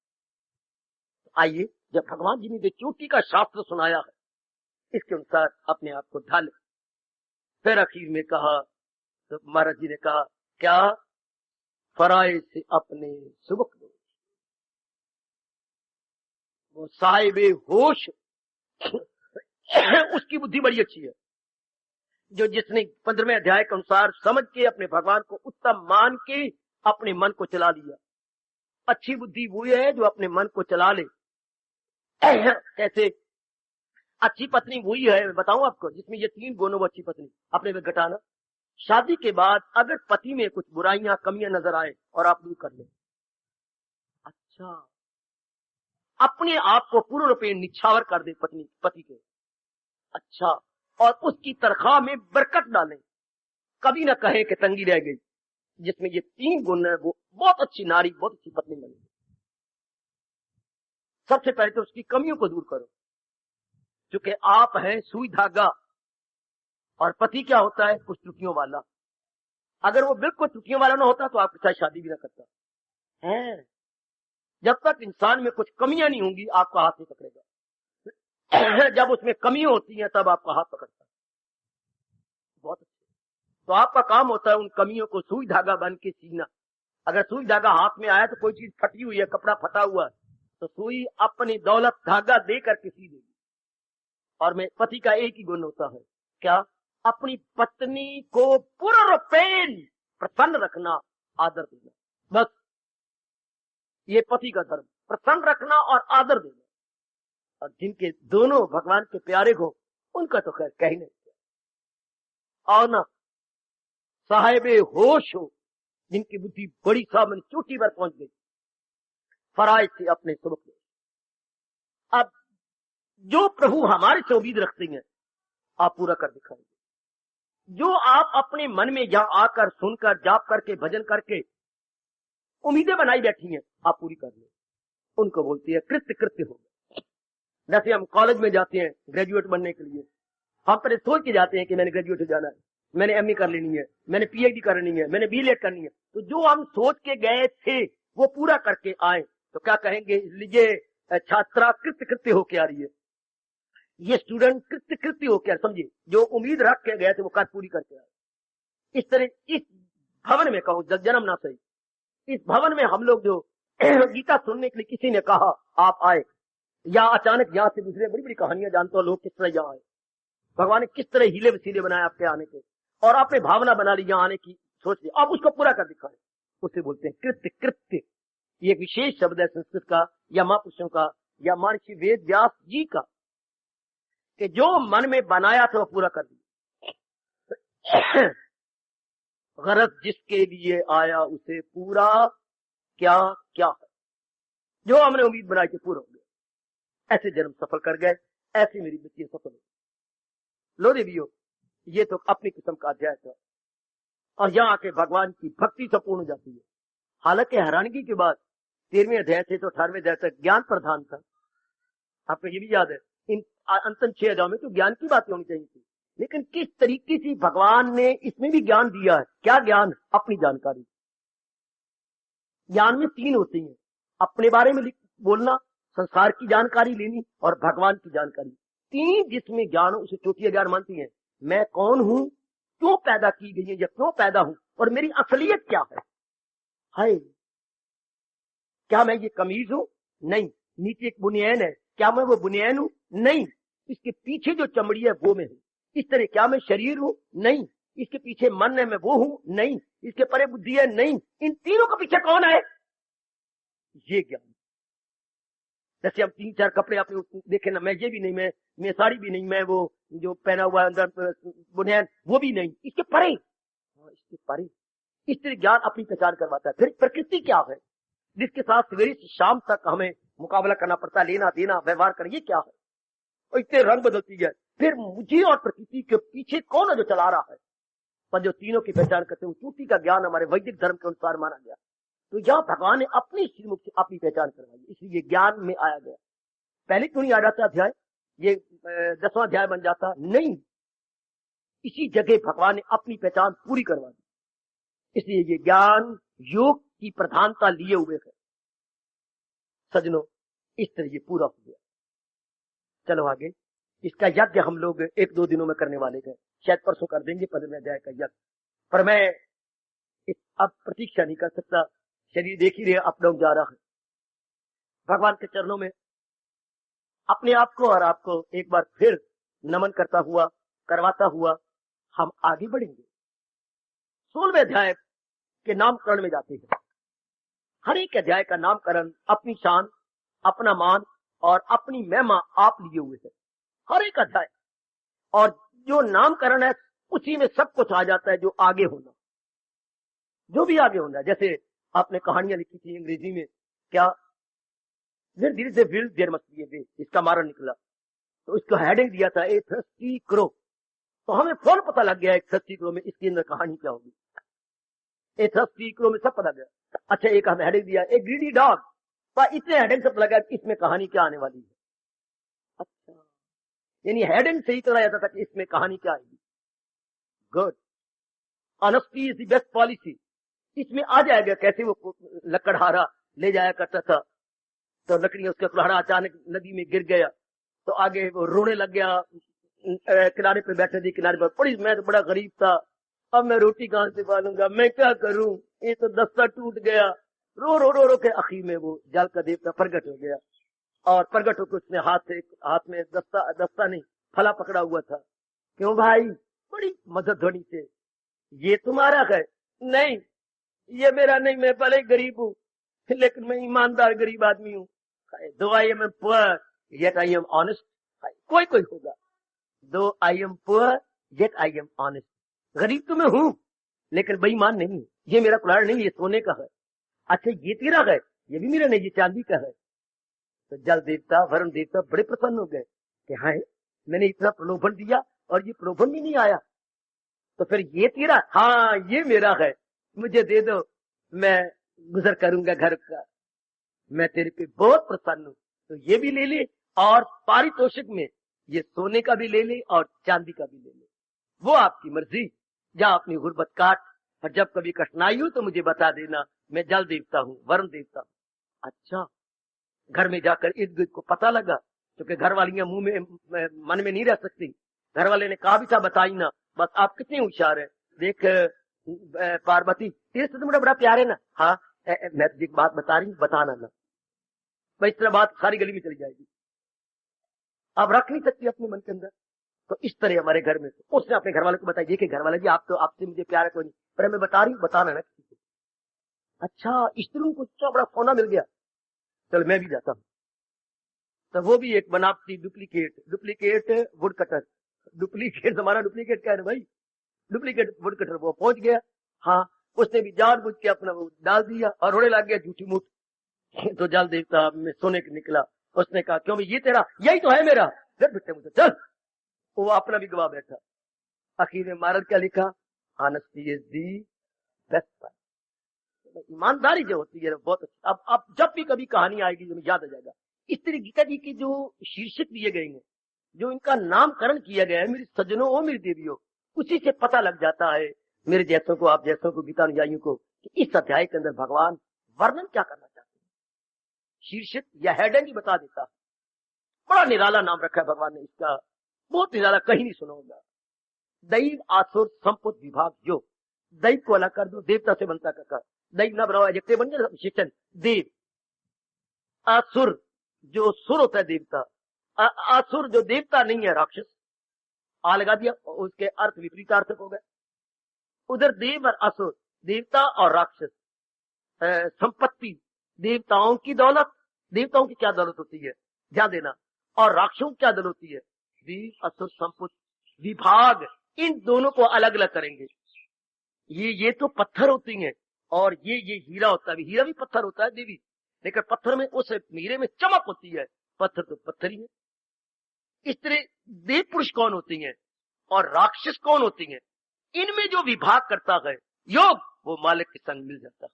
आइए, जब भगवान जी ने जो चोटी का शास्त्र सुनाया है, इसके अनुसार अपने आप को ढाले। फिर आखिर में कहा, तो महाराज जी ने कहा क्या, फराए से अपने सुबक दो, वो साहिबे होश उसकी बुद्धि बड़ी अच्छी है, जो जिसने 15वें अध्याय के अनुसार समझ के अपने भगवान को उत्तम मान के अपने मन को चला लिया। अच्छी बुद्धि वो है जो अपने मन को चला ले। कैसे, अच्छी पत्नी वही है, बताऊं आपको, जिसमें ये 3 गुण हो। अच्छी पत्नी अपने में घटाना, शादी के बाद अगर पति में कुछ बुराइयां कमियां नजर आए और आप दूर कर ले। अच्छा, अपने आप को पूर्ण रूप में निछावर कर दे पति के। अच्छा, और उसकी तनख्वाह में बरकत डालें, कभी ना कहे कि तंगी रह गई। जिसमें ये 3 गुण है वो बहुत अच्छी नारी, बहुत अच्छी पत्नी बने। सबसे पहले तो उसकी कमियों को दूर करो, क्योंकि आप हैं सुई धागा और पति क्या होता है, कुछ त्रुटियों वाला। अगर वो बिल्कुल त्रुटियों वाला ना होता तो आपके साथ शादी भी ना करता है। जब तक इंसान में कुछ कमियां नहीं होंगी, आपका हाथ नहीं पकड़ेगा। जब उसमें कमी होती है तब आपका हाथ पकड़ता है। बहुत अच्छे। तो आपका काम होता है उन कमियों को सुई धागा बन के सीना। अगर सुई धागा हाथ में आया तो कोई चीज फटी हुई है, कपड़ा फटा हुआ है, तो सुई अपनी दौलत धागा देकर के सी देगी। और मैं पति का एक ही गुण होता है, क्या? अपनी पत्नी को पूर्णपेण प्रसन्न रखना, आदर देना। बस ये पति का धर्म, प्रसन्न रखना और आदर देना। और जिनके दोनों भगवान के प्यारे हो उनका तो खैर कहीं नहीं। और ना साहेबे होश हो, जिनकी बुद्धि बड़ी सामने चोटी पर पहुंच गई, फराइज से अपने सबक ले। अब जो प्रभु हमारे से उम्मीद रखते हैं आप पूरा कर दिखाएंगे। जो आप अपने मन में यहां आकर सुनकर जाप करके भजन करके उम्मीदें बनाई बैठी हैं आप पूरी कर ले, उनको बोलती है कृत्य कृत्य हो। जैसे हम कॉलेज में जाते हैं ग्रेजुएट बनने के लिए, हम पहले सोच के जाते हैं कि मैंने ग्रेजुएट हो जाना है, मैंने एमए कर लेनी है, मैंने पीएचडी करनी है, मैंने बीएड करनी है। तो जो हम सोच के गए थे वो पूरा करके आए तो क्या कहेंगे? लीजिए छात्रा कृत्य कृत्य होके आ रही है, ये स्टूडेंट कृत्य कृत्य होके, समझिए जो उम्मीद रख के गए थे वो कार्य पूरी करके आए। इस तरह इस भवन में कहो जन्म ना सही, इस भवन में हम लोग जो गीता सुनने के लिए किसी ने कहा आप आए, या अचानक यहाँ से दूसरे बड़ी बड़ी कहानियां जानते हो लोग किस तरह यहाँ आए, भगवान ने किस तरह हीले वसीले बनाए आपके आने के, और आपने भावना बना ली यहाँ आने की, सोच ली, अब उसको पूरा कर दिखाए, उसे बोलते हैं कृत्य कृत्य। ये विशेष शब्द है संस्कृत का या महापुरुषों का या महर्षि वेद व्यास जी का, कि जो मन में बनाया था वो पूरा कर दिया। गरज जिसके लिए आया उसे पूरा क्या क्या है, जो हमने उम्मीद बनाई थी पूरा हो गया। ऐसे जन्म सफल कर गए, ऐसे मेरी बच्ची सफल हो। लो देवियों, ये तो अपनी किस्म का अध्याय था, और यहाँ आके भगवान की भक्ति संपूर्ण हो जाती है। हालांकि हैरानगी के बाद 13वें अध्याय से तो 18वें अध्याय तक ज्ञान प्रधान था। आपको ये भी याद है इन अंतिम 6 अध्यायों में तो ज्ञान की बातें होनी चाहिए थी, लेकिन किस तरीके से भगवान ने इसमें भी ज्ञान दिया है। क्या ज्ञान? अपनी जानकारी। ज्ञान में 3 होती हैं, अपने बारे में बोलना, संसार की जानकारी लेनी और भगवान की जानकारी। 3 जिसमें ज्ञान उसे चोटी ज्ञान मानती है। मैं कौन हूं, क्यों पैदा की गई है या क्यों पैदा हूं, और मेरी असलियत क्या है। हाय, क्या मैं ये कमीज हूं? नहीं। नीचे एक बुनियान है, क्या मैं वो बुनियान हूं? नहीं। इसके पीछे जो चमड़ी है वो मैं हूं। इस तरह क्या मैं शरीर हूं? नहीं। इसके पीछे मन है, मैं वो हूं? नहीं। इसके परे बुद्धि है? नहीं। इन तीनों के पीछे कौन है? ये ज्ञान। जैसे हम 3-4 कपड़े आपने देखे ना, मैं ये भी नहीं, मैं साड़ी भी नहीं, मैं वो जो पहना हुआ अंदर बुनियान वो भी नहीं, इसके परे, इसके परे। इस तरह ज्ञान अपनी पहचान करवाता है। फिर प्रकृति क्या है जिसके साथ सवेरे से शाम तक हमें मुकाबला करना पड़ता है, लेना देना व्यवहार करना, ये क्या है? और इतने रंग बदलती है। फिर मुझे और प्रकृति के पीछे कौन है जो चला रहा है? पर जो तीनों की पहचान करते हैं, चूटी का ज्ञान हमारे वैदिक धर्म के अनुसार माना गया। तो यहाँ भगवान ने अपनी श्रीमुख से अपनी पहचान करवाई, इसलिए ज्ञान में आया गया। पहले क्यों नहीं आ जाता अध्याय, ये 10वां अध्याय बन जाता? नहीं, इसी जगह भगवान ने अपनी पहचान पूरी करवा दी। इसलिए ये ज्ञान योग की प्रधानता लिए हुए है। सजनों, इस तरह ये पूरा हो गया। चलो आगे, इसका यज्ञ हम लोग 1-2 दिनों में करने वाले हैं, शायद परसों कर देंगे 15वें अध्याय का यज्ञ। पर मैं अब प्रतीक्षा नहीं कर सकता, शरीर देख ही रहे अप डाउन जा रहा है। भगवान के चरणों में अपने आप को और आपको एक बार फिर नमन करता हुआ, करवाता हुआ हम आगे बढ़ेंगे। 16वें अध्याय के नामकरण में जाते हैं। हर एक अध्याय का नामकरण अपनी शान, अपना मान और अपनी महिमा आप लिए हुए है, हर एक अध्याय। और जो नामकरण है उसी में सब कुछ आ जाता है, जो आगे होना, जो भी आगे होना है। जैसे आपने कहानियां लिखी थी अंग्रेजी में, क्या धीरे से विल देर मस्ट बी ए वे, इसका मारण निकला, तो इसको हेडिंग दिया था ए थर्स्टी क्रो। तो हमें फौरन पता लग गया एक थर्स्टी क्रो में इसके अंदर कहानी क्या होगी। ए थर्स्टी क्रो में सब पता गया। अच्छा, एक हमें हेडिंग दिया ए ग्रीडी डॉग, पर इतने हेडिंग से पता लगा इसमें कहानी क्या आने वाली है। अच्छा, यानी हेडिंग से ही चला जाता था कि इसमें कहानी क्या आएगी। Good, honesty is the best policy. इसमें आ जाएगा कैसे वो लकड़हारा ले जाया करता था, तो लकड़ी उसका कुल्हाड़ा अचानक नदी में गिर गया, तो आगे वो रोने लग गया, किनारे पे बैठे थे, किनारे पर पड़ी, मैं तो बड़ा गरीब था, अब मैं रोटी कहां से पालूंगा, मैं क्या करूं, ये तो दस्ता टूट गया। रो रो रो रो के आखिर में वो जल का देवता प्रकट हो गया, और प्रकट होकर उसने हाथ में दस्ता नहीं, फला पकड़ा हुआ था। क्यों भाई, बड़ी मदद ध्वनि से, ये तुम्हारा है? नहीं, ये मेरा नहीं, मैं भले ही गरीब हूँ, लेकिन मैं ईमानदार गरीब आदमी हूँ। दो I am poor yet I am honest. कोई कोई होगा, दो I am poor yet I am honest, गरीब तो मैं हूँ लेकिन बेईमान नहीं हूँ। ये मेरा कुल्हाड़ नहीं, ये सोने का है। अच्छा, ये तेरा है? ये भी मेरा नहीं, ये चांदी का है। तो जल देवता, वरुण देवता बड़े प्रसन्न हो गए कि हाँ, मैंने इतना प्रलोभन दिया और ये प्रलोभन भी नहीं आया, तो फिर ये तेरा? हाँ, ये मेरा है, मुझे दे दो, मैं गुजर करूंगा घर का, मैं तेरे पे बहुत प्रसन्न हूँ। तो ये भी ले ले, और पारितोषिक में ये सोने का भी ले ले और चांदी का भी ले ले, वो आपकी मर्जी। जा अपनी गुर्बत काट, और जब कभी कठिनाई हो तो मुझे बता देना, मैं जल देवता हूँ, वरुण देवता हूँ। अच्छा, घर में जाकर इर्द गिर्द को पता लगा, क्योंकि घर वालियां मुंह में मन में नहीं रह सकती। घर वाले ने कहा भी था बताई ना, बस आप कितने होशियार है। देख पार्वती, तेरे से तो बड़ा प्यार है ना। हाँ, मैं तुझे एक बात बता रही हूँ, बताना ना। मैं इस तरह बात सारी गली में चली जाएगी, आप रख नहीं सकती अपने मन के अंदर। तो इस तरह हमारे घर में उसने अपने घर वाले को बताया, देखिए घर वाले जी, आप तो, आपसे मुझे प्यार है कोई नहीं, पर मैं बता रही हूँ, बताना ना किसी को। अच्छा, स्त्रियों को इतना बड़ा सोना मिल गया, चल मैं भी जाता हूँ। तो वो भी एक बनावटी डुप्लीकेट वुड कटर, डुप्लीकेट हमारा डुप्लीकेट क्या है भाई, डुप्लीकेट वुड कटर, वो पहुंच गया। हाँ, उसने भी जानबूझ के अपना वो डाल दिया और रोने लग गया झूठी मूठ। तो जल देवता में सोने के निकला, उसने कहा क्यों भाई, ये तेरा? यही तो है मेरा, फिर बेटे मुझे चल। वो अपना भी गवा बैठा। आखिर में महाराज क्या लिखा, honesty is the best part. ईमानदारी जो होती है बहुत अच्छी। अब जब भी कभी कहानी आएगी जो याद आ जाएगा। इस तरह गीता जी के जो शीर्षक दिए गए हैं, जो इनका नामकरण किया गया है, मेरे सज्जनों और मेरी देवियों, उसी से पता लग जाता है मेरे जैसों को, आप जैसों को, गीता अनुयायियों को, कि इस अध्याय के अंदर भगवान वर्णन क्या करना चाहते हैं। शीर्षक या हेडिंग ही बता देता। बड़ा निराला नाम रखा है भगवान ने इसका, बहुत निराला, कहीं नहीं सुना होगा। दैव आसुर संपुट विभाग योग। दैव को अलग कर दो, देवता से बनता का कर, दैव ना बनाओ एडजेक्टिव बन जाए विशेषण। देव, असुर जो सुर होता है देवता, असुर जो देवता नहीं है राक्षस, आ लगा दिया, उसके अर्थ विपरीतार्थक हो गए। उधर देव और असुर, देवता और राक्षस। संपत्ति, देवताओं की दौलत, देवताओं की क्या दौलत होती है, ध्यान देना, और राक्षसों की क्या दौलत होती है, देव असुर संपुट विभाग। इन दोनों को अलग अलग करेंगे। ये तो पत्थर होती हैं, और ये हीरा होता है। हीरा भी पत्थर होता है देवी, लेकिन पत्थर में, उस हीरे में चमक होती है, पत्थर तो पत्थर ही है। इस तरह देव पुरुष कौन होती हैं और राक्षस कौन होती हैं, इनमें जो विभाग करता है योग, वो मालिक के संग मिल जाता है।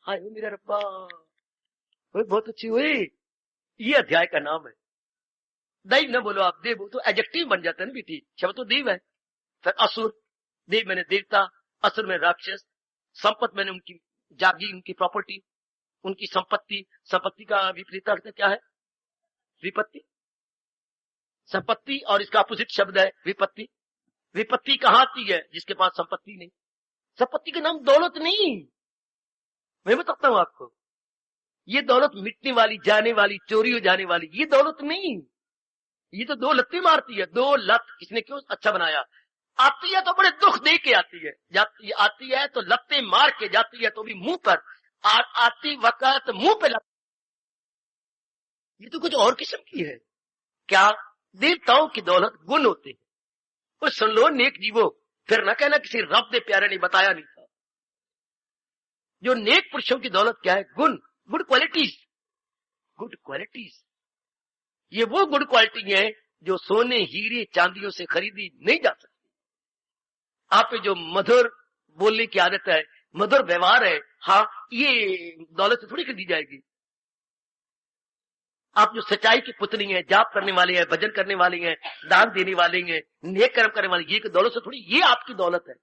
हाय मेरा रब्बा, बहुत अच्छी हुई। ये अध्याय का नाम है। दैव न बोलो आप, देव तो एडजेक्टिव बन जाता है ना बेटी, शब्द तो देव है। फिर असुर, देव मैंने देवता, असुर में राक्षस, संपत्ति मैंने उनकी जागी, उनकी प्रॉपर्टी, उनकी संपत्ति। संपत्ति का विपरीत अर्थ क्या है, विपत्ति। संपत्ति और इसका अपोजिट शब्द है विपत्ति। विपत्ति कहाँ आती है, जिसके पास संपत्ति नहीं। संपत्ति के नाम दौलत नहीं, मैं बताता हूं आपको। ये दौलत मिटने वाली, जाने वाली, चोरी हो जाने वाली, ये दौलत नहीं। ये तो दो लत्ते मारती है, दो लत। किसने क्यों अच्छा बनाया। आती है तो बड़े दुख दे के आती है, जाती आती है तो लत्ते मार के जाती है, तो भी मुंह पर आती वक्त मुंह पे लत। ये तो कुछ और किस्म की है। क्या देवताओं की दौलत गुण होते हैं। उस सुन लो नेक जीवो, फिर न कहना किसी रब दे प्यारे ने बताया नहीं था। जो नेक पुरुषों की दौलत क्या है, गुण, गुड क्वालिटीज, गुड क्वालिटीज। ये वो गुड क्वालिटी है जो सोने हीरे चांदियों से खरीदी नहीं जा सकती। आप जो मधुर बोलने की आदत है, मधुर व्यवहार है, हाँ, ये दौलत से थोड़ी खरीदी जाएगी। आप जो सच्चाई की पुतली हैं, जाप करने वाले हैं, भजन करने वाले हैं, दान देने वाले हैं, नेक कर्म करने वाले, ये दौलत से थोड़ी, ये आपकी दौलत है।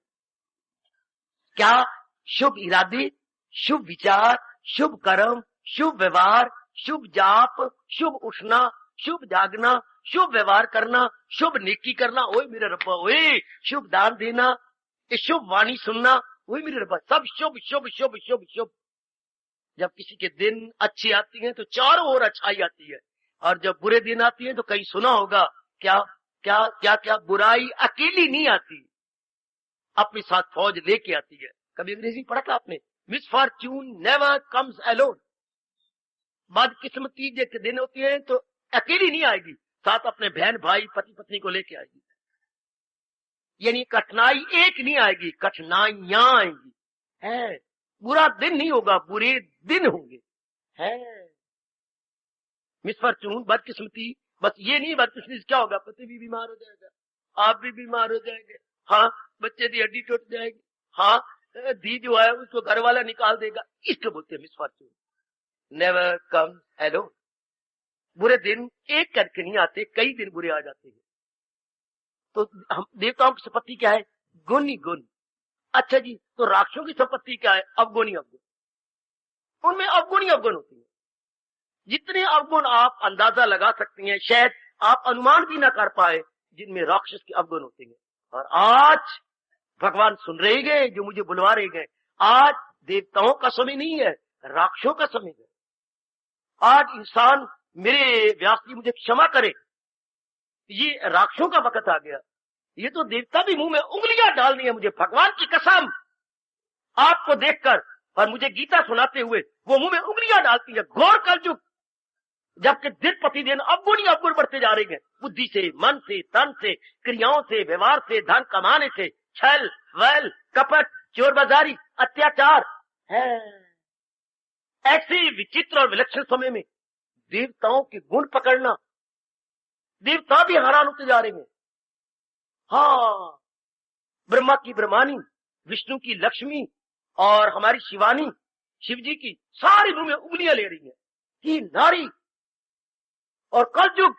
क्या शुभ इरादे, शुभ विचार, शुभ कर्म, शुभ व्यवहार, शुभ जाप, शुभ उठना, शुभ जागना, शुभ व्यवहार करना, शुभ नेकी करना, ओए मेरे रब्बा, ओए शुभ दान देना, ये शुभ वाणी सुनना, ओए मेरे रब्बा, सब शुभ शुभ शुभ शुभ शुभ। जब किसी के दिन अच्छी आती हैं तो चारों ओर अच्छाई आती है, और जब बुरे दिन आती है तो कहीं सुना होगा क्या क्या क्या क्या, बुराई अकेली नहीं आती, अपने साथ फौज लेके आती है। कभी अंग्रेजी पढ़ा था आपने? Misfortune never comes alone. बदकिस्मती जो दिन होती है तो अकेली नहीं आएगी, साथ अपने बहन भाई पति पत्नी को लेके आएगी। यानी कठिनाई एक नहीं आएगी, कठिनाइयां आएंगी। है, बुरा दिन नहीं होगा, बुरे दिन होंगे। है मिसफॉर्च्यून, बदकिस्मती, बस ये नहीं, बदकिस्मती क्या होगा, पति भी बीमार हो जाएगा, आप भी बीमार हो जाएंगे, हाँ बच्चे की हड्डी टूट जाएगी, हाँ धी जो है उसको घर वाला निकाल देगा, इसको बोलते हैं मिसफॉर्च्यून। Never come alone. बुरे दिन एक करके नहीं आते, कई दिन बुरे आ जाते हैं। तो हम देवताओं की संपत्ति क्या है? गुण ही गुण। अच्छा जी, तो राक्षसों की संपत्ति क्या है? अवगुण ही अवगुण। उनमें अवगुण ही अवगुण होती है। जितने अवगुण आप अंदाजा लगा सकती हैं, शायद आप अनुमान भी ना कर पाए, जिनमें राक्षस के अवगुण होते हैं। और आज भगवान सुन रहे गए, जो मुझे बुलवा रहे गए, आज देवताओं का समय नहीं है, राक्षसों का समय है। आज इंसान, मेरे व्यास जी मुझे क्षमा करे, ये राक्षसों का वक्त आ गया। ये तो देवता भी मुंह में उंगलियां डालनी है मुझे, भगवान की कसम, आपको देखकर और मुझे गीता सुनाते हुए वो मुंह में उंगलियां डालती है। घोर कलयुग, जबकि दिन प्रतिदिन अवगुण ही अवगुण बढ़ते जा रहे हैं, बुद्धि से, मन से, तन से, क्रियाओं से, व्यवहार से, धन कमाने से, छल वैल कपट, चोर बाजारी, अत्याचार है। ऐसे विचित्र और विलक्षण समय में देवताओं के गुण पकड़ना, देवता भी हैरान होते जा रहे हैं। हाँ, ब्रह्मा की ब्रह्मानी, विष्णु की लक्ष्मी और हमारी शिवानी, शिव जी की, सारी मुंह में उंगलियां ले रही है कि नारी। और कलयुग,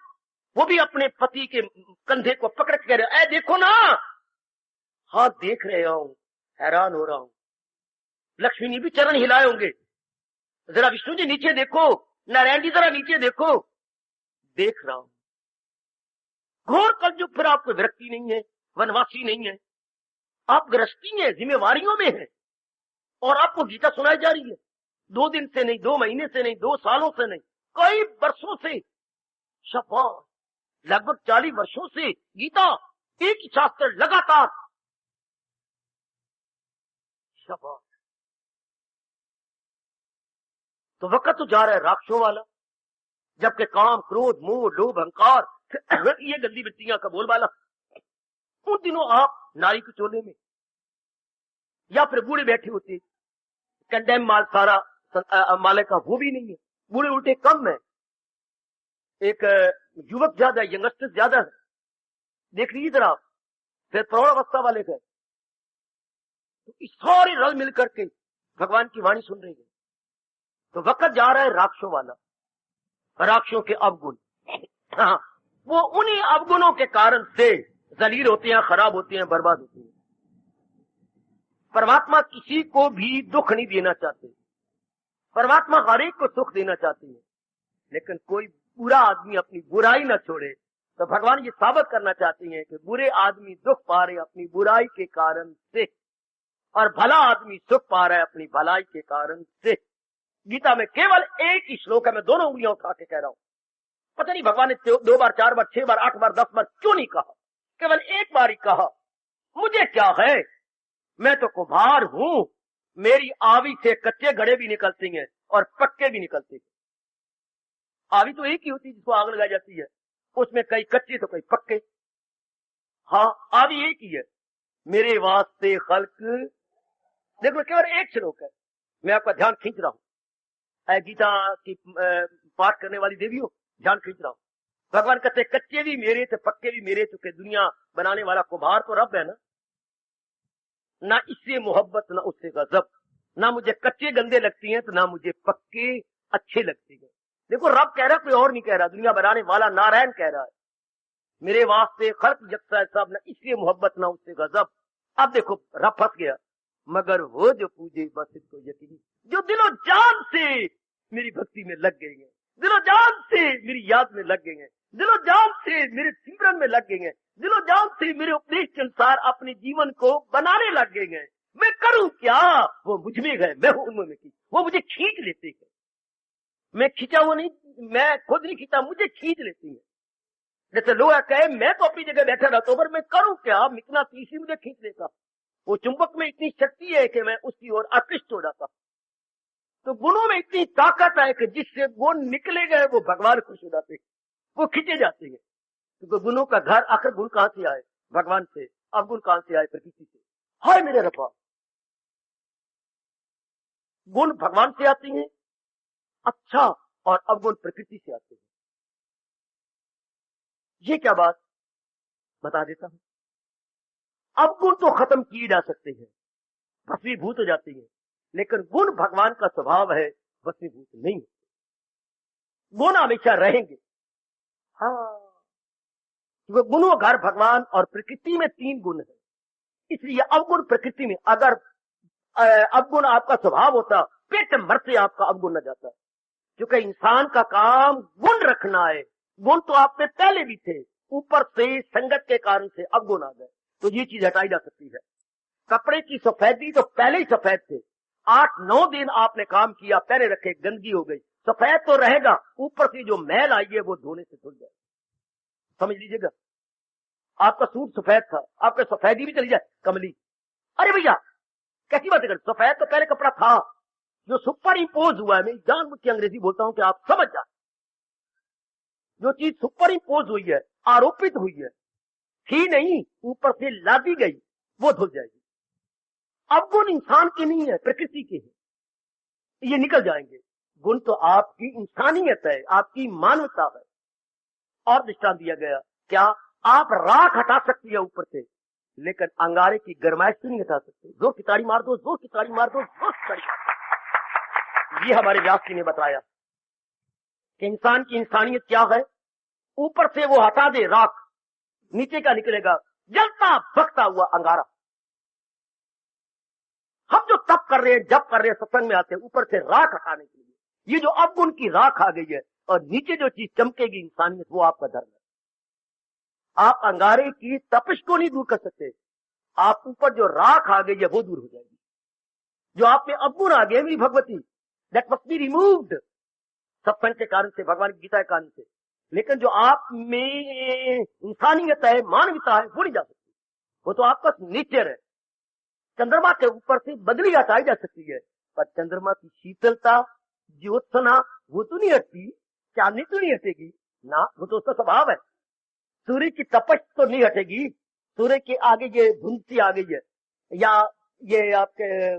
वो भी अपने पति के कंधे को पकड़ के कह रहे, ऐ देखो ना। हाँ देख रहे हूं, हैरान हो रहा हूं। लक्ष्मी ने भी चरण हिलाए होंगे, जरा विष्णु जी नीचे देखो, नारायण जी जरा नीचे देखो, देख रहा हूं। घोर कलयुग। फिर आपको विरक्ति नहीं है, वनवासी नहीं है, आप गृहस्थी हैं, जिम्मेवारियों में हैं, और आपको गीता सुनाई जा रही है। 2 दिन से नहीं, 2 महीने से नहीं, 2 सालों से नहीं, कई वर्षों से, शाबाश, लगभग 40 वर्षों से गीता, एक ही शास्त्र लगातार, शाबाश। तो वक्त तो जा रहा है राक्षसों वाला, जबकि काम, क्रोध, मोह, लोभ, अहंकार, ये गंदी वृत्तियां का बोलबाला। उन दिनों आप नारी के चोले में या फिर बूढ़े बैठे होते, कंडेम माल सारा माले का वो भी नहीं है, बूढ़े उल्टे कम है, एक युवक ज्यादा, यंगस्टर ज्यादा है। देख लीजिए जरा आप, फिर प्रौढ़ावस्था वाले गए, तो इस सारे रल मिल करके भगवान की वाणी सुन रही है। तो वक्त जा रहा है राक्षसों वाला, राक्षसों के अवगुण। हाँ, वो उन्हीं अवगुणों के कारण से जलील होते हैं, खराब होते हैं, बर्बाद होते हैं। परमात्मा किसी को भी दुख नहीं देना चाहते, परमात्मा हर एक को सुख देना चाहती है, लेकिन कोई बुरा आदमी अपनी बुराई न छोड़े। तो भगवान ये साबित करना चाहते हैं कि बुरे आदमी दुख पा रहे अपनी बुराई के कारण से, और भला आदमी सुख पा रहा है अपनी भलाई के कारण से। गीता में केवल एक ही श्लोक है, मैं दोनों उंगलियां उठा के कह रहा हूं। पता नहीं भगवान ने 2 बार, 4 बार, 6 बार, 8 बार, 10 बार क्यों नहीं कहा, केवल एक बार ही कहा, मुझे क्या है, मैं तो कुम्हार हूं, मेरी आवी से कच्चे घड़े भी निकलते हैं और पक्के भी निकलते हैं। आवी तो एक ही होती है जिसको आग लगाई जाती है, उसमें कई कच्चे तो कई पक्के। हाँ, आवी एक ही है। मेरे वास्ते खल्क, देखो केवल एक श्लोक है, मैं आपका ध्यान खींच रहा हूं। गीता की पाठ करने वाली देवियों, ध्यान खींच रहा हूं। भगवान कहते कच्चे भी मेरे थे, पक्के भी मेरे, चुके दुनिया बनाने वाला कुम्हार तो रब है ना इससे मोहब्बत, ना उससे गजब, ना मुझे कच्चे गंदे लगती हैं, तो ना मुझे पक्के अच्छे लगते हैं। देखो रब कह रहा, कोई और नहीं कह रहा, दुनिया बनाने वाला नारायण कह रहा है, मेरे वास्ते खल्क जगता है सब, ना इससे मोहब्बत ना उससे गजब। अब देखो रब फंस गया, मगर वो जो पूजे बस इसको यकीनी, जो दिलो जान से मेरी भक्ति में लग गई है, दिलो जान से मेरी याद में लग गई है, दिलो जान से मेरे सिमरन में लग गए हैं, दिलो जान से मेरे उपदेश के अनुसार अपने जीवन को बनाने लग गए हैं। मैं करूं क्या? वो मुझ में गए, मैं हूं उनमें की, वो मुझे खींच लेते हैं। मैं खींचा वो नहीं, मैं खुद नहीं खींचा, मुझे खींच लेती है। जैसे लोहा कहे मैं तो अपनी जगह बैठा रहता हूं, पर मैं करूं क्या? इतना तीसरी मुझे खींच लेता। वो चुंबक में इतनी शक्ति है कि मैं उसकी ओर आकृष्ट हो जाता। तो गुणों में इतनी ताकत है कि जिससे गुण निकले गए वो भगवान खुश हो जाते, वो खींचे जाते हैं। क्योंकि गुणों का घर, आखिर गुण कहां से आए? भगवान से। अवगुण कहां से आए? प्रकृति से। हाय मेरे रब्बा, गुण भगवान से आती हैं, अच्छा, और अवगुण प्रकृति से आते हैं। ये क्या बात बता देता हूं। अवगुण तो खत्म किए जा सकते हैं, भस्मीभूत हो जाती है, लेकिन गुण भगवान का स्वभाव है, भस्मीभूत नहीं। गुण हमेशा रहेंगे। हाँ, वो गुणों घर भगवान और प्रकृति में 3 गुण है। इसलिए अवगुण प्रकृति में, अगर अवगुण आपका स्वभाव होता, पेट मरते आपका अवगुण न जाता। क्योंकि इंसान का काम गुण रखना है। गुण तो आप में पहले भी थे, ऊपर से संगत के कारण से अवगुण आ गए, तो ये चीज हटाई जा सकती है। कपड़े की सफेदी तो पहले ही सफेद थे, 8-9 दिन आपने काम किया, पहले रखे, गंदगी हो गई, सफेद तो रहेगा, ऊपर से जो मैल आई है वो धोने से धुल जाए। समझ लीजिएगा, आपका सूट सफेद था, आपके सफेदी भी चली जाए, कमली, अरे भैया कैसी बात कर, सफेद तो पहले कपड़ा था, जो सुपर इम्पोज हुआ है, मैं जानबूझ के अंग्रेजी बोलता हूं कि आप समझ जाए, जो चीज सुपर इम्पोज हुई है, आरोपित हुई है, थी नहीं, ऊपर से लादी गई, वो धुल जाएगी। अब गुण इंसान के नहीं है, प्रकृति के हैं, ये निकल जाएंगे। गुण तो आपकी इंसानियत है, आपकी मानवता है। और दृष्टांत दिया गया, क्या आप राख हटा सकती है ऊपर से, लेकिन अंगारे की गरमाइश तो नहीं हटा सकते। जोर की ताड़ी मार दो, जोर की ताड़ी मार दो, जोर की ताड़ी मार दो। ये हमारे व्यास जी ने बताया कि इंसान की इंसानियत क्या है। ऊपर से वो हटा दे राख, नीचे का निकलेगा जलता भखता हुआ अंगारा। हम जो तप कर रहे हैं, जब कर रहे हैं, सत्संग में आते हैं, ऊपर से राख हटाने के लिए, ये जो अवगुण की राख आ गई है, और नीचे जो चीज चमकेगी इंसानियत, वो आपका धर्म है। आप अंगारे की तपिश को नहीं दूर कर सकते, आप ऊपर जो राख आ गई है वो दूर हो जाएगी। जो आप में अवगुण आ गए, मेरी Bhagwati, that must be removed, सत्संग के कारण से, भगवान की गीता के कारण से। लेकिन जो आप में इंसानियत है, मानवता है, वो नहीं जा सकती, वो तो आपका नेचर है। चंद्रमा के ऊपर से बदली हटाई जा सकती है, पर चंद्रमा की शीतलता, ज्योत्सना, वो तो नहीं हटती, चांदनी तो नहीं हटेगी ना, वो तो उसका स्वभाव है। सूर्य की तपश तो नहीं हटेगी, सूर्य के आगे ये धुंध सी आ गई है, या ये आपके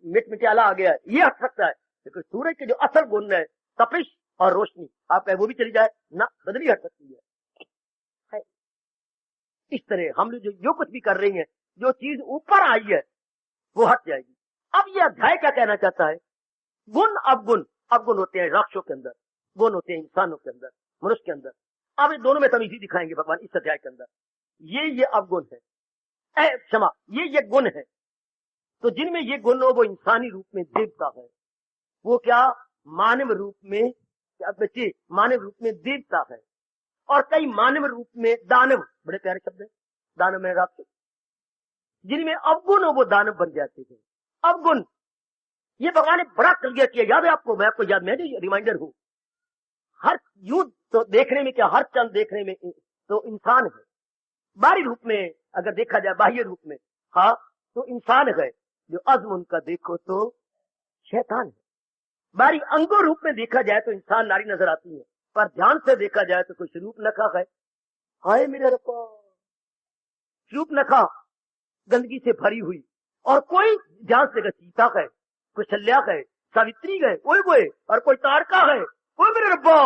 मिटमिटाला आ गया है, ये हट सकता है, लेकिन सूर्य के जो असल गुण है, तपिश और रोशनी, आप कहे वो भी चली जाए ना, बदली हट सकती है। इस तरह हम लोग जो कुछ भी कर रहे हैं, जो चीज ऊपर आई है वो हट जाएगी। अब ये अध्याय क्या कहना चाहता है? गुण अवगुण, अवगुण होते हैं राक्षसों के अंदर, गुण होते हैं इंसानों के अंदर, मनुष्य के अंदर। अब ये दोनों में तमीज़ी दिखाएंगे भगवान इस अध्याय के अंदर। ये अवगुण है, क्षमा, ये गुण है। तो जिनमें ये गुण हो वो इंसानी रूप में देवता है, वो क्या मानव रूप में, बच्चे मानव रूप में देवता है, और कई मानव रूप में दानव, बड़े प्यारे शब्द है, दानव में राक्षस। जिनमें अवगुण हो वो दानव बन जाते हैं। अवगुण ये भगवान ने बड़ा क्लियर किया, याद है आपको? मैं आपको याद, मैं रिमाइंडर हूं। हर युद्ध तो देखने में क्या, हर चंद देखने में तो इंसान है, बाहरी रूप में अगर देखा जाए, बाह्य रूप में हाँ तो इंसान है, जो अज़्म उनका देखो तो शैतान है। बाहरी अंगों रूप में देखा जाए तो इंसान नारी नजर आती है, पर ध्यान से देखा जाए तो कोई स्वरूप नखा है। हाय मेरे रब्बा, स्वरूप नखा गंदगी से भरी हुई, और कोई ध्यान से सीता है, कोई शल्या है, सावित्री है, कोई और कोई तारका है, कोई मेरे रब्बा।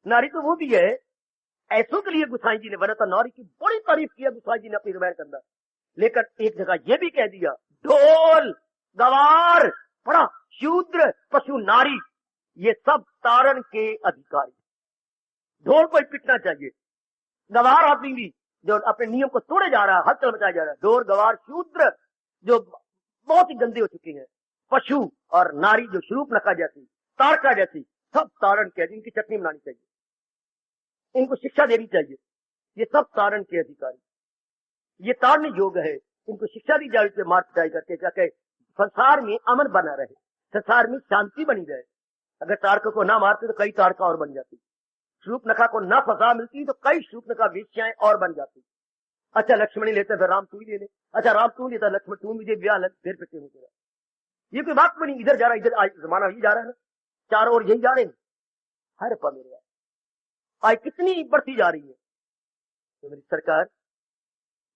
नारी तो वो भी है, ऐसों के लिए गुसाई जी ने बना था, नारी की बड़ी तारीफ किया गुसाई जी ने अपनी रामायण के अंदर। लेकिन एक जगह ये भी कह दिया, ढोल गवार बड़ा शूद्र पशु नारी, ये सब तारण के अधिकारी। ढोल को ही पिटना चाहिए, गवार आदमी भी जो अपने नियम को तोड़े जा रहा है, हलचल मचाया जा रहा है। ढोल गवार शूद्र जो बहुत ही गंदे हो चुके हैं, पशु और नारी जो शूर्पणखा जैसी, तारका जैसी, सब तारण के, इनकी चटनी बनानी चाहिए। इनको शिक्षा देनी चाहिए। ये सब तारण के अधिकारी, ये ताड़ने योग्य है, इनको शिक्षा दी जाए मार पिटाई करके, क्या कहे संसार में अमन बना रहे, संसार में शांति बनी रहे। अगर ताड़कों को ना मारते तो कई ताड़का और बन जाती, शूर्पणखा को ना सजा मिलती तो कई शूर्पणखा वेश्याएं और बन जाती। अच्छा लक्ष्मणी लेते फिर राम तू ही ले ले, अच्छा राम तू लेता लक्ष्मण तू मुझे ब्याह लग, फिर पिटे हो तेरा। ये कोई बात बनी, इधर जा रहा इधर जमाना ही जा रहा है ना, चारों ओर यही जा रहे हैं। हर पल मेरे आज कितनी बढ़ती जा रही है। तो मेरी सरकार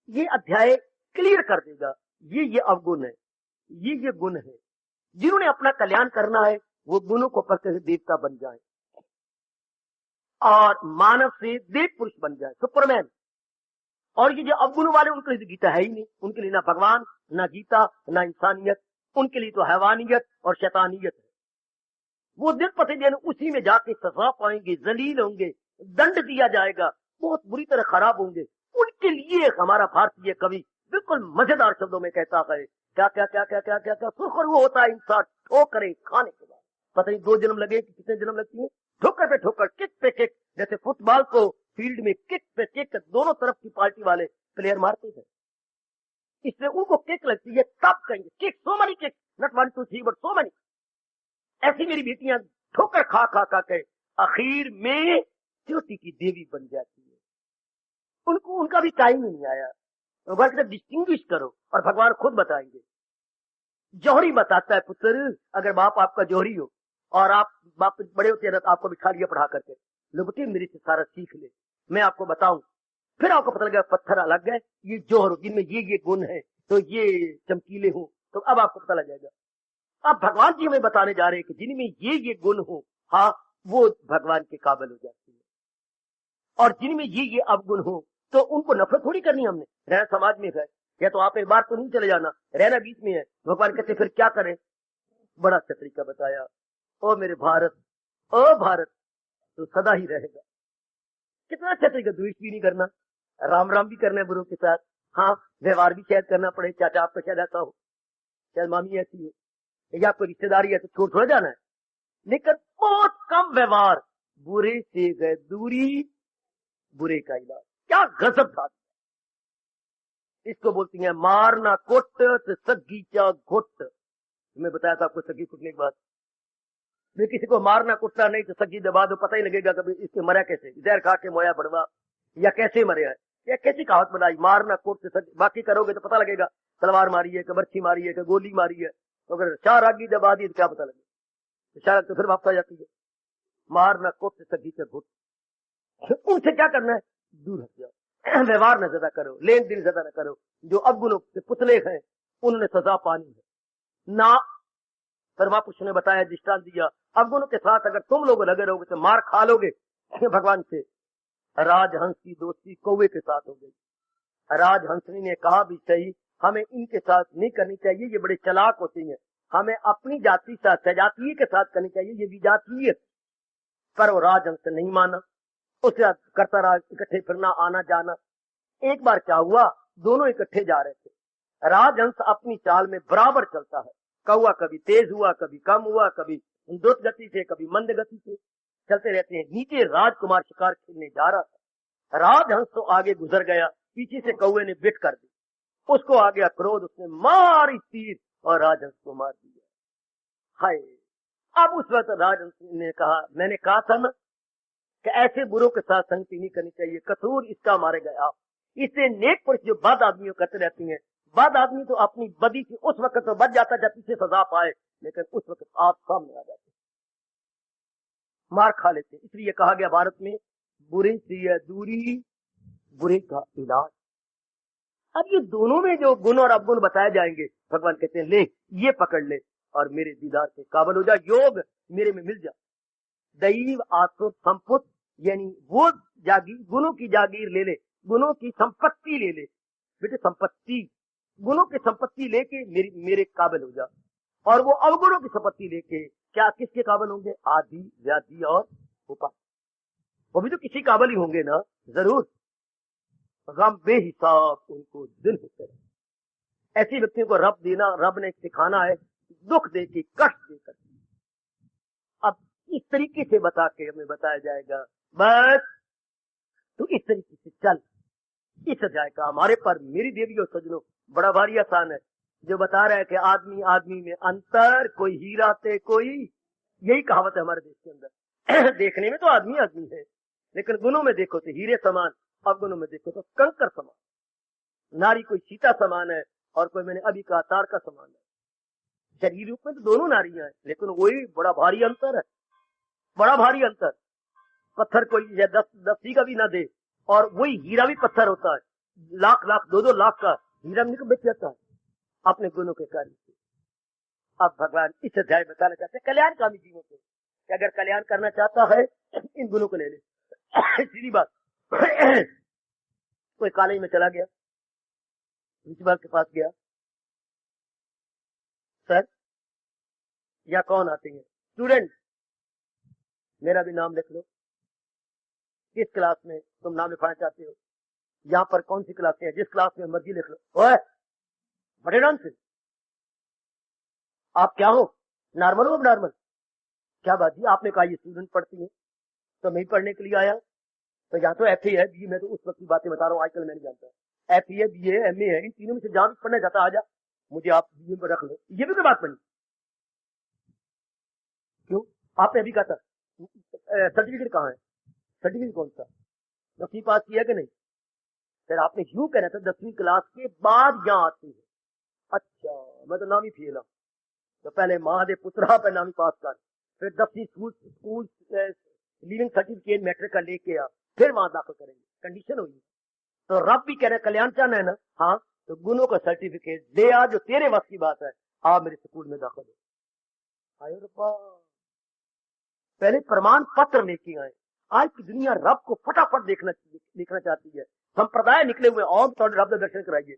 ये अध्याय क्लियर कर देगा, ये अवगुण है, ये गुण है। जिन्होंने अपना कल्याण करना है वो गुणों को पकड़ देवता बन जाए और मानव से देव पुरुष बन जाए, सुपरमैन। और ये जो अवगुण वाले उनके लिए तो गीता है ही नहीं, उनके लिए ना भगवान ना गीता ना इंसानियत, उनके लिए तो हैवानियत और शैतानियत है। वो दिन प्रतिदिन उसी में जाके सजा पाएंगे, जलील होंगे, दंड दिया जाएगा, बहुत बुरी तरह खराब होंगे। उनके लिए हमारा भारतीय कवि बिल्कुल मजेदार शब्दों में कहता है, क्या क्या क्या क्या क्या क्या क्या सुखर वो होता है इंसान ठोकरे खाने के बाद। पता नहीं 2 जन्म लगे कि कितने जन्म लगती है, ठोकर पे ठोकर, किक पे किक। जैसे फुटबॉल को फील्ड में किक पे किक दोनों तरफ की पार्टी वाले प्लेयर मारते थे, इसलिए उनको किक लगती है, तब कहेंगे kick, so many kick, not 1 2 3 but so many. ऐसी मेरी बेटियां ठोकर खा खा खा के आखिर में ज्योति की देवी बन जाती है। उनको उनका भी टाइम ही नहीं आया। वर्ग डिस्टिंग्विश करो, और भगवान खुद बताएंगे। जौहरी बताता है, पुत्र अगर बाप आपका जौहरी हो और आप बाप बड़े होते हैं तो आपको बिठा लिया पढ़ा करके, लो बेटे मेरे से सारा सीख ले, मैं आपको बताऊं। फिर आपको पता लगा पत्थर अलग है, ये जौहर जिनमें ये गुण है तो ये चमकीले हो, तो अब आपको पता लग जाएगा। अब भगवान जी हमें बताने जा रहे हैं कि जिनमें ये गुण हो, हाँ वो भगवान के काबिल हो जाती है। और जिनमें ये अवगुण हो तो उनको नफरत थोड़ी करनी हमने। रहना समाज में है, या तो आप एक बार तो नहीं चले जाना, रहना बीच में है। भगवान कहते फिर क्या करें, बड़ा अच्छा तरीका बताया। ओ मेरे भारत, ओ भारत तो सदा ही रहेगा। कितना अच्छा तरीका, द्वेष भी नहीं करना, राम राम भी करना है बुरों के साथ। हाँ व्यवहार भी शायद करना पड़े, चाचा आपका शायद ऐसा हो, शायद मामी ऐसी हो, या आपको रिश्तेदारी है तो छोड़ थोड़ा जाना है, लेकिन बहुत कम व्यवहार, बुरे से गए दूरी, बुरे का इलाज। क्या गजब था। इसको बोलती हैं मारना कुट सगी चा घुट। मैं बताया था आपको सगी कुटने के बाद, मैं किसी को मारना कुटना नहीं तो सगी दबा दो, पता ही लगेगा कभी इसके मरा कैसे, जहर खा के मोया बड़वा, या कैसे मरे है, या कैसी कहावत बनाई, मारना कुट सगी। बाकी करोगे तो पता लगेगा तलवार मारी है कि बर्छी मारी है कि गोली मारी है। तो अगर 4 आगी दबा दी तो क्या पता लगे, शायद तो फिर वापस आ जाती है। मारना कुट सगी का घुट। उनसे क्या करना है, दूर हट जाओ, व्यवहार न ज्यादा करो, लेन देन ज्यादा न करो। जो अवगुणों से पुतले हैं उन्होंने सजा पानी है ना। फिर महापुरुष ने बताया, दृष्टांत दिया, अवगुणों के साथ अगर तुम लोग लगे रहोगे तो मार खा लोगे भगवान से। राजहंस की दोस्ती कौवे के साथ हो गई। राजहंसनी ने कहा भी सही, हमें इनके साथ नहीं करनी चाहिए, ये बड़े चालाक होती हैं, हमें अपनी जाति साथ सजातीय के साथ करनी चाहिए, ये विजातीय। पर वो राजहंस नहीं माना, उसके करता रहा, इकट्ठे फिरना आना जाना। एक बार क्या हुआ, दोनों इकट्ठे जा रहे थे। राजहंस अपनी चाल में बराबर चलता है, कौवा कभी तेज हुआ कभी कम हुआ, कभी द्रुत गति से कभी मंद गति से चलते रहते हैं। नीचे राजकुमार शिकार खेलने जा रहा था, राजहंस तो आगे गुजर गया, पीछे से कौवे ने बिट कर दी, उसको आ गया क्रोध, उसने मारी तीर और राजहंस को मार दिया। हाय, अब उस वक्त राजहंस ने कहा, मैंने कहा था ना कि ऐसे बुरों के साथ संगति नहीं करनी चाहिए, कसूर इसका मारे गए आप। इससे नेक पुरुष जो बद आदमियों करते रहती हैं, बद आदमी तो अपनी बदी से उस वक्त तो बच जाता जब पीछे सजा पाए, लेकिन उस वक्त आप सामने आ जाते, मार खा लेते। इसलिए कहा गया भारत में, बुरे से दूरी, बुरे का इलाज। अब ये दोनों में जो गुण और अवगुण बताए जाएंगे, भगवान कहते हैं ले ये पकड़ ले और मेरे दीदार के काबिल हो जा, योग मेरे में मिल जा। दैव आसुर संपुत, यानी वो जागीर, गुणों की जागीर ले ले, गुणों की संपत्ति ले ले। बेटे संपत्ति, गुणों की संपत्ति लेके मेरे काबिल हो जा। और वो अवगुणों की संपत्ति लेके क्या किसके काबिल होंगे, आदि व्याधि और उपाय, वो भी तो किसी काबिल ही होंगे ना, जरूर। गम बेहिसाब उनको दिल होते रहे। ऐसे व्यक्तियों को रब देना, रब ने सिखाना है दुख दे के, कष्ट देकर। अब इस तरीके से बता के हमें बताया जाएगा, बस तो इस तरीके से चल। इस अध्याय का हमारे पर मेरी देवी और सजनों बड़ा भारी आसान है, जो बता रहा है कि आदमी आदमी में अंतर, कोई हीरा ते कोई, यही कहावत है हमारे देश के अंदर। देखने में तो आदमी आदमी है, लेकिन गुणों में देखो तो हीरे समान, अवगुणों में देखो तो कंकर समान। नारी कोई सीता समान है और कोई मैंने अभी कहा तार का समान है। शरीर रूप में तो दोनों नारियां हैं, लेकिन वही बड़ा भारी अंतर है, बड़ा भारी अंतर। पत्थर कोई 10 का भी ना दे और वही हीरा भी पत्थर होता है, लाख लाख 2-2 लाख का हीरा निकल बेच जाता है अपने गुणों के कारण से। अब भगवान इस अध्याय बताना चाहते हैं कल्याणकामी जीवों को कि अगर कल्याण करना चाहता है इन गुणों को ले ले। सीधी बात। कोई कॉलेज में चला गया, प्रिंसिपल के पास गया, सर या कौन आते हैं स्टूडेंट, मेरा भी नाम लिख लो, किस क्लास में तुम नाम लिखवाना चाहते हो, यहाँ पर कौन सी क्लास है, जिस क्लास में मर्जी लिख लो। ओए बड़े डांस, आप क्या हो, नॉर्मल हो नॉर्मल? क्या बात जी, आपने कहा ये स्टूडेंट पढ़ती है तो मैं पढ़ने के लिए आया, तो यहाँ तो FA है, BA, मैं तो उस वक्त की बातें बता रहा हूँ, आजकल मैं नहीं जानता। FA है, BA है, MA है, इन तीनों में से जहां पढ़ना चाहता आ जा, मुझे आप BA में रख लो। ये भी कोई बात बनी? क्यों? आपने अभी कहा था सर्टिफिकेट कहाँ है, सर्टिफिकेट कौन सा, 10वीं पास किया कि नहीं? फिर आपने यूं कहना था 10वीं क्लास के बाद यहाँ आती है। अच्छा, मैं तो नाम ही फेल हूं, तो पहले महादेव पुत्रा पे नाम ही पास कर, फिर 10वीं स्कूल लीविंग सर्टिफिकेट मैट्रिक का लेके आ, फिर वहां दाखिल करेंगे। कंडीशन हुई तो रब भी कह रहे कल्याण चाहना है ना, हाँ तो गुणों का सर्टिफिकेट दे आ, जो तेरे वक्त की बात है, आ मेरे स्कूल में दाखिल हो। आयो रब्बा, पहले प्रमाण पत्र लेके आए। आज की दुनिया रब को फटाफट देखना चाहती है। संप्रदाय निकले हुए और तो रब का दर्शन कराइए,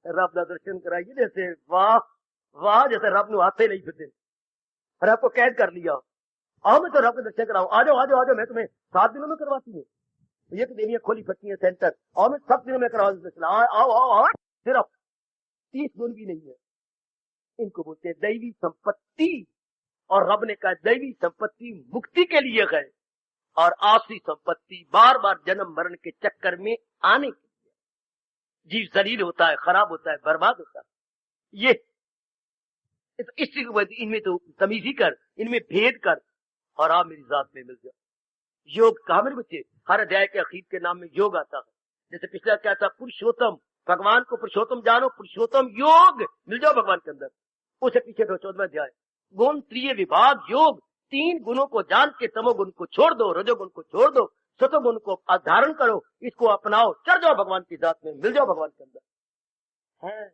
रब का दर्शन कराइए, जैसे वाह वाह, जैसे रब ने हाथे नहीं फिरते, रब को कैद कर लिया, आओ मैं तो रब का दर्शन कराऊं, आ जाओ, मैं तुम्हें 7 दिनों में करवाती हूँ। ये तो देवियां खोली फटती है सेंटर, और मैं सब दिनों में करवा दूंगा, आओ। सिर्फ 30 गुण भी नहीं है, इनको बोलते हैं दैवी संपत्ति। और रब ने कहा दैवी संपत्ति मुक्ति के लिए है, और आसुरी संपत्ति बार बार जन्म मरण के चक्कर में आने के लिए। जीव जलील होता है, खराब होता है, बर्बाद होता है। ये तो इसलिए इनमें तो तमीज ही कर, इनमें भेद कर, और आप मेरी जात में मिल जाओ। योग कहा मेरे बच्चे, हर अध्याय के अखीर के नाम में योग आता है। जैसे पिछला क्या था, पुरुषोत्तम, भगवान को पुरुषोत्तम जानो, पुरुषोत्तम योग, मिल जाओ भगवान के अंदर। उसे पीछे 14वां अध्याय, गुण त्रिय विभाग योग, 3 गुणों को जान के तमोगुण को छोड़ दो, रजोगुण को छोड़ दो, सतोगुण को धारण करो, इसको अपनाओ, चढ़ जाओ भगवान की जात में, मिल जाओ भगवान के अंदर है।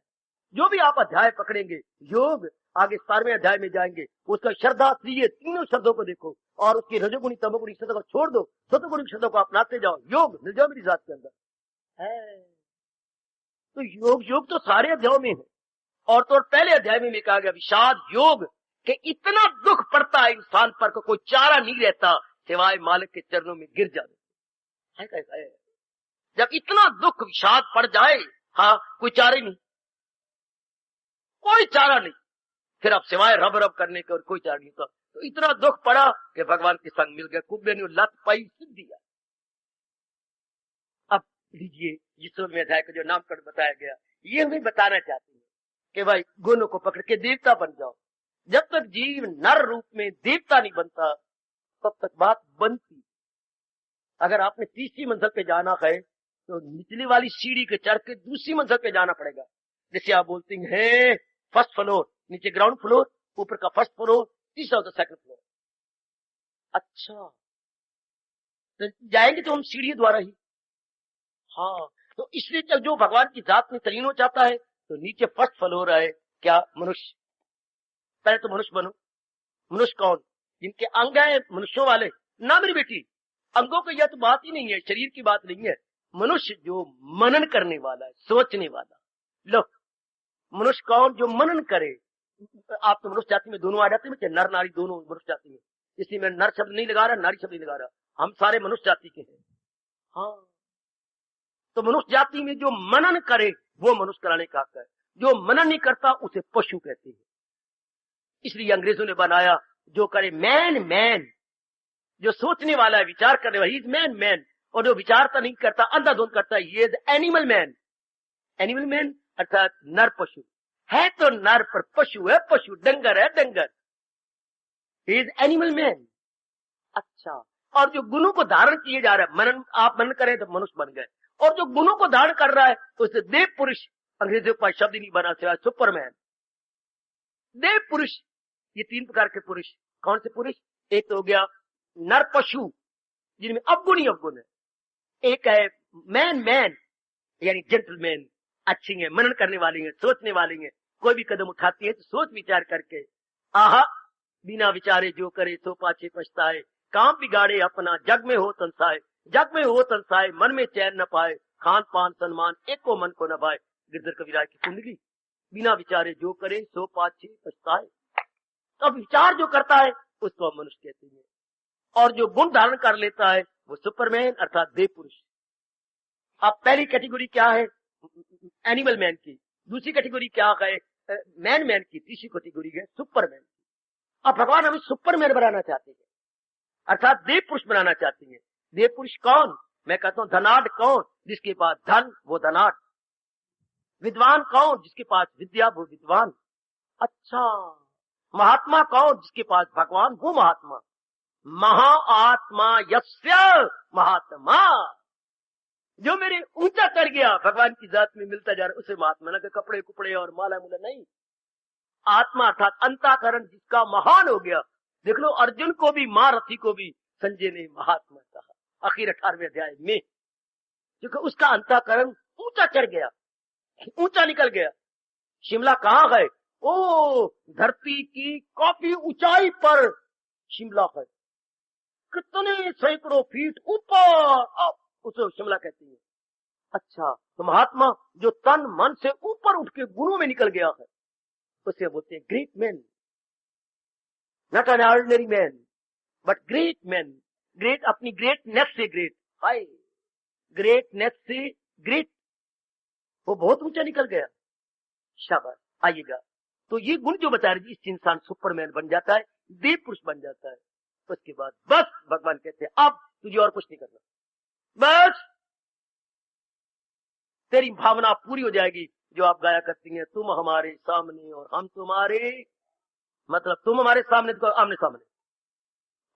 जो भी आप अध्याय पकड़ेंगे योग, आगे 17वें अध्याय में जाएंगे, उसका श्रद्धा त्रिय, तीनों शब्दों को देखो, और उसकी रजोगुणी तमोगुणी शब्दों को छोड़ दो, सतोगुणी शब्दों को अपनाते जाओ, योग मिल जाओ मेरी जात के अंदर है। तो योग तो सारे अध्यायों में है। और तो पहले अध्याय में कहा गया विषाद योग, कि इतना दुख पड़ता है इंसान पर को कोई चारा नहीं रहता सिवाय मालिक के चरणों में गिर जाए। है। जब इतना दुख विषाद पड़ जाए, हाँ कोई चारा ही नहीं, कोई चारा नहीं, फिर अब सिवाय रब रब करने के और कोई चारा नहीं था। तो इतना दुख पड़ा कि भगवान के संग मिल गया, कुब्बे ने लत पाई सिद्धि। अब लीजिए यीशु में अध्याय का जो नामकरण बताया गया, ये हमें बताना चाहते हैं कि भाई गुणों को पकड़ के देवता बन जाओ। जब तक जीव नर रूप में देवता नहीं बनता तब तक बात बनती। अगर आपने 3री मंजिल पे जाना है तो निचली वाली सीढ़ी के चढ़ के दूसरी मंजिल पे जाना पड़ेगा। जैसे आप बोलते हैं फर्स्ट फ्लोर, नीचे ग्राउंड फ्लोर, ऊपर का फर्स्ट फ्लोर, तीसरा होता सेकंड फ्लोर। अच्छा, तो जाएंगे तो हम सीढ़ी द्वारा ही। हाँ, तो इसलिए जो भगवान की जात में तलीन हो चाहता है तो नीचे फर्स्ट फ्लोर है क्या, मनुष्य। पहले तो मनुष्य बनो। मनुष्य कौन? जिनके अंग है मनुष्यों वाले ना मेरी बेटी, अंगों की यह तो बात ही नहीं है, शरीर की बात नहीं है। मनुष्य जो मनन करने वाला है, सोचने वाला। लो, मनुष्य कौन? जो मनन करे। आप तो मनुष्य जाति में दोनों आ जाते हैं, नर नारी दोनों मनुष्य जाति में, इसलिए मैं नर शब्द नहीं लगा रहा, नारी शब्द नहीं लगा रहा, हम सारे मनुष्य जाति के हैं। हाँ, तो मनुष्य जाति में जो मनन करे वो मनुष्य कराने का हक है, जो मनन नहीं करता उसे पशु कहते हैं। इसलिए अंग्रेजों ने बनाया जो करे मैन मैन, जो सोचने वाला है, विचार करने वाला, ही इज मैन मैन, और जो विचारता नहीं करता, अंधाधुंध करता है, ये एनिमल मैन। एनिमल मैन अर्थात नर पशु है, तो नर पर पशु है, पशु डंगर है, डंगर। He is animal man. अच्छा, और जो गुणों को धारण किए जा रहा है, मनन आप मनन करें तो मनुष्य बन गए, और जो गुणों को धारण कर रहा है तो उसे देव पुरुष, अंग्रेजों का शब्द ही नहीं बना सिवाय सुपरमैन। देव पुरुष, ये 3 प्रकार के पुरुष। कौन से पुरुष? एक तो हो गया नर पशु जिनमें अवगुण ही अवगुण है, एक है मैन मैन यानी जेंटलमैन, अच्छी है, मनन करने वाली है, सोचने वाली है, कोई भी कदम उठाती है तो सोच विचार करके, आहा बिना विचारे जो करे सो पाछे पछताए, काम बिगाड़े अपना जग में हो तंसाए, जग में हो तंसाए मन में चैन न पाए, खान पान सन्मान एक को मन को न पाए। गिरधर कविराज की कुंडली। बिना विचारे जो करे सो पाछे पछताए। तो अब विचार जो करता है उसको हम मनुष्य कहते हैं, और जो गुण धारण कर लेता है वो सुपरमैन अर्थात देव पुरुष। अब पहली कैटेगरी क्या है? एनिमल मैन की। दूसरी कैटेगरी क्या है? मैन मैन की। तीसरी कैटेगरी है सुपरमैन की। अब भगवान हमें सुपरमैन बनाना चाहते हैं, अर्थात देव पुरुष बनाना चाहते हैं। देव पुरुष कौन? मैं कहता हूं धनाढ़ कौन? जिसके पास धन वो धनाढ़। विद्वान कौन? जिसके पास विद्या वो विद्वान। अच्छा, महात्मा कौन? जिसके पास भगवान वो महात्मा। महाआत्मा यस्य महात्मा। जो मेरे ऊंचा चढ़ गया, भगवान की जात में मिलता जा रहा है, उसे महात्मा। ना कि कपड़े कुपड़े और माला मुला नहीं। आत्मा अर्थात अंतःकरण जिसका महान हो गया। देख लो, अर्जुन को भी, महारथी को भी संजय ने महात्मा कहा आखिर 18वें अध्याय में, क्योंकि उसका अंतःकरण ऊंचा चढ़ गया, ऊंचा निकल गया। शिमला कहाँ है? ओ धरती की काफी ऊंचाई पर शिमला है, कितने सैकड़ों फीट ऊपर, अब उसे शिमला कहती है। अच्छा, तो महात्मा जो तन मन से ऊपर उठ के गुणों में निकल गया है उसे बोलते हैं great man. Not an ordinary man but great man. Great अपनी ग्रेटनेस से ग्रेट, हाय ग्रेटनेस से ग्रेट, वो बहुत ऊंचा निकल गया। शाबाश, आइएगा। तो ये गुण जो बता रही, इससे इंसान सुपरमैन बन जाता है, देव पुरुष बन जाता है। उसके बाद बस भगवान कहते हैं अब तुझे और कुछ नहीं करना, बस तेरी भावना पूरी हो जाएगी जो आप गाया करती हैं, तुम हमारे सामने और हम तुम्हारे, मतलब तुम हमारे सामने तो आमने सामने,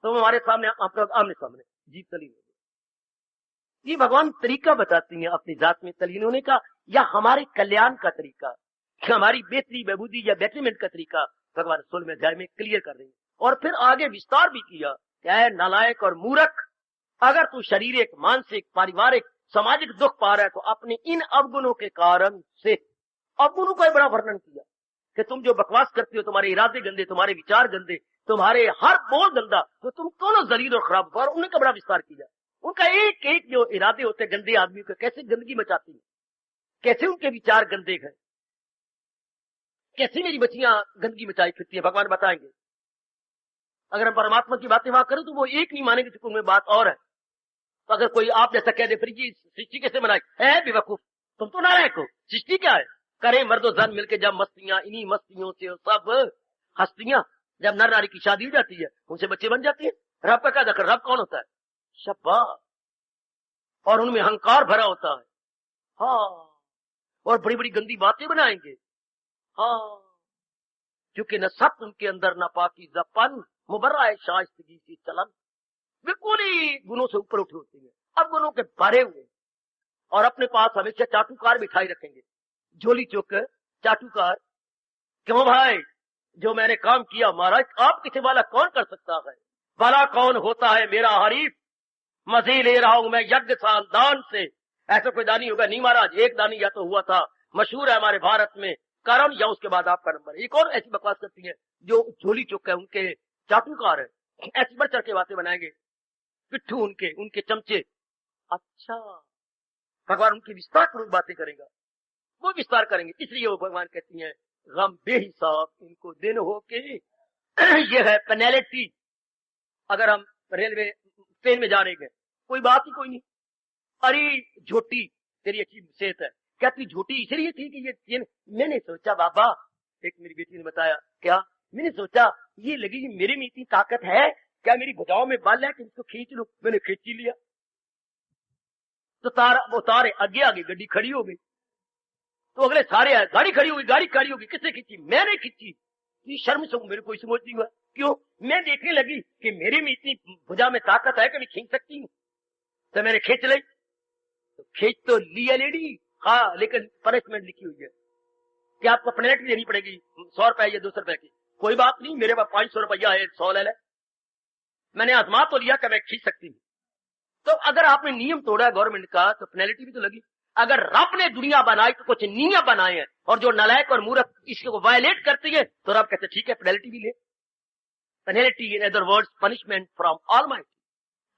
तुम हमारे सामने आप आमने सामने, जीव तलीन हो गई। ये भगवान तरीका बताती हैं अपनी जात में तलीन होने का, या हमारे कल्याण का तरीका, हमारी बेहतरी बेबूदी या बेटरमेंट का तरीका भगवान 16वें अध्याय में क्लियर कर रही है। और फिर आगे विस्तार भी किया, क्या है नालायक और मूर्ख, अगर तू शारीरिक, मानसिक, पारिवारिक, सामाजिक दुख पा रहा है तो अपने इन अवगुणों के कारण से, अवगुणों का बड़ा वर्णन किया कि तुम जो बकवास करते हो, तुम्हारे इरादे गंदे, तुम्हारे विचार गंदे, तुम्हारे हर बोल गंदा, तो तुम कौन जलील और खराब हो, और उनका बड़ा विस्तार किया। उनका एक एक जो इरादे होते हैं गंदे आदमी के, कैसे गंदगी मचाती है, कैसे उनके विचार गंदे हैं, कैसे मेरी बच्चियां गंदगी मचाई फिरती है, भगवान बताएंगे। अगर हम परमात्मा की बातें वहां करें तो वो एक नहीं मानेंगे, चूंकि उनमें बात और है। तो अगर कोई आप जैसा कह दे फिर जी सृष्टि कैसे बनाई है, बेवकूफ तुम तो नारायण हो, सृष्टि क्या है? करे मर्दो जन मिलके जब मस्तियां, इन्हीं मस्तियों से सब हस्तियां, जब नर नारी की शादी हो जाती है उनसे बच्चे बन जाते हैं। रब का क्या दखल? रब कौन होता है? शाबाश। और उनमें अहंकार भरा होता है, हाँ, और बड़ी बड़ी गंदी बातें बनाएंगे, हाँ, क्योंकि न सत उनके अंदर न पाकीज़ापन, मुबर्रा है शाइस्तगी से चलन, बिल्कुल ही गुणों से ऊपर उठी होती है, अब गुणों के भरे हुए, और अपने पास हमेशा चाटुकार बिठाई रखेंगे, झोली चुक चाटुकार। क्यों भाई, जो मैंने काम किया महाराज, आप किसी वाला कौन कर सकता है, भला कौन होता है मेरा हरीफ, मजे ले रहा हूं मैं यज्ञ साल दान से, ऐसा कोई दानी होगा नहीं महाराज, एक दानी या तो हुआ था, मशहूर है हमारे भारत में, करम या उसके बाद आपका नंबर। एक और ऐसी बकवास करती है जो झोली चुक है, उनके चाटुकार है, ऐसी बढ़ चढ़ के बातें बनाएंगे, पिट्ठू उनके, उनके चमचे। अच्छा, भगवान उनकी विस्तार पूर्वक बातें करेगा, वो विस्तार करेंगे, इसलिए वो भगवान कहती हैं गम बेहिसाब इनको दिन हो के ये है पेनल्टी। अगर हम रेलवे ट्रेन में जा रहे हैं, कोई बात ही कोई नहीं, अरे झोटी तेरी अच्छी सेहत है, क्या तू झोटी इसलिए थी कि ये मैंने सोचा बाबा, एक मेरी बेटी ने बताया, क्या मैंने सोचा ये लगी मेरे में इतनी ताकत है क्या, मेरी भुजाओं में बाल है कि इसको खींच लूं, मैंने खींच ही लिया। तो वो तारे आगे आगे गड्डी खड़ी हो गई, तो अगले सारे आए, गाड़ी खड़ी होगी, किसने खींची? मैंने खींची। ये शर्म से मेरे को समझ नहीं हुआ, क्यों? मैं देखने लगी कि मेरे में इतनी भुजा में ताकत है कि मैं खींच सकती हूँ, तो मैंने खींच ली। तो खींच तो लिया लेडी, हाँ, लेकिन पनिशमेंट लिखी हुई है कि आपको पेनल्टी देनी पड़ेगी 100 रुपए या 200 रुपए की। कोई बात नहीं, मेरे पास 500 रुपया है, 100 ले ले। मैंने आजमा तो लिया कि मैं खींच सकती हूँ। तो अगर आपने नियम तोड़ा गवर्नमेंट का तो पेनल्टी भी तो लगी। अगर रब ने दुनिया बनाई तो कुछ नियम बनाए हैं, और जो नालायक और मूर्ख इसको वायलेट करती है तो रब कहते ठीक है पेनल्टी भी ले। Penalty in other words punishment from almighty.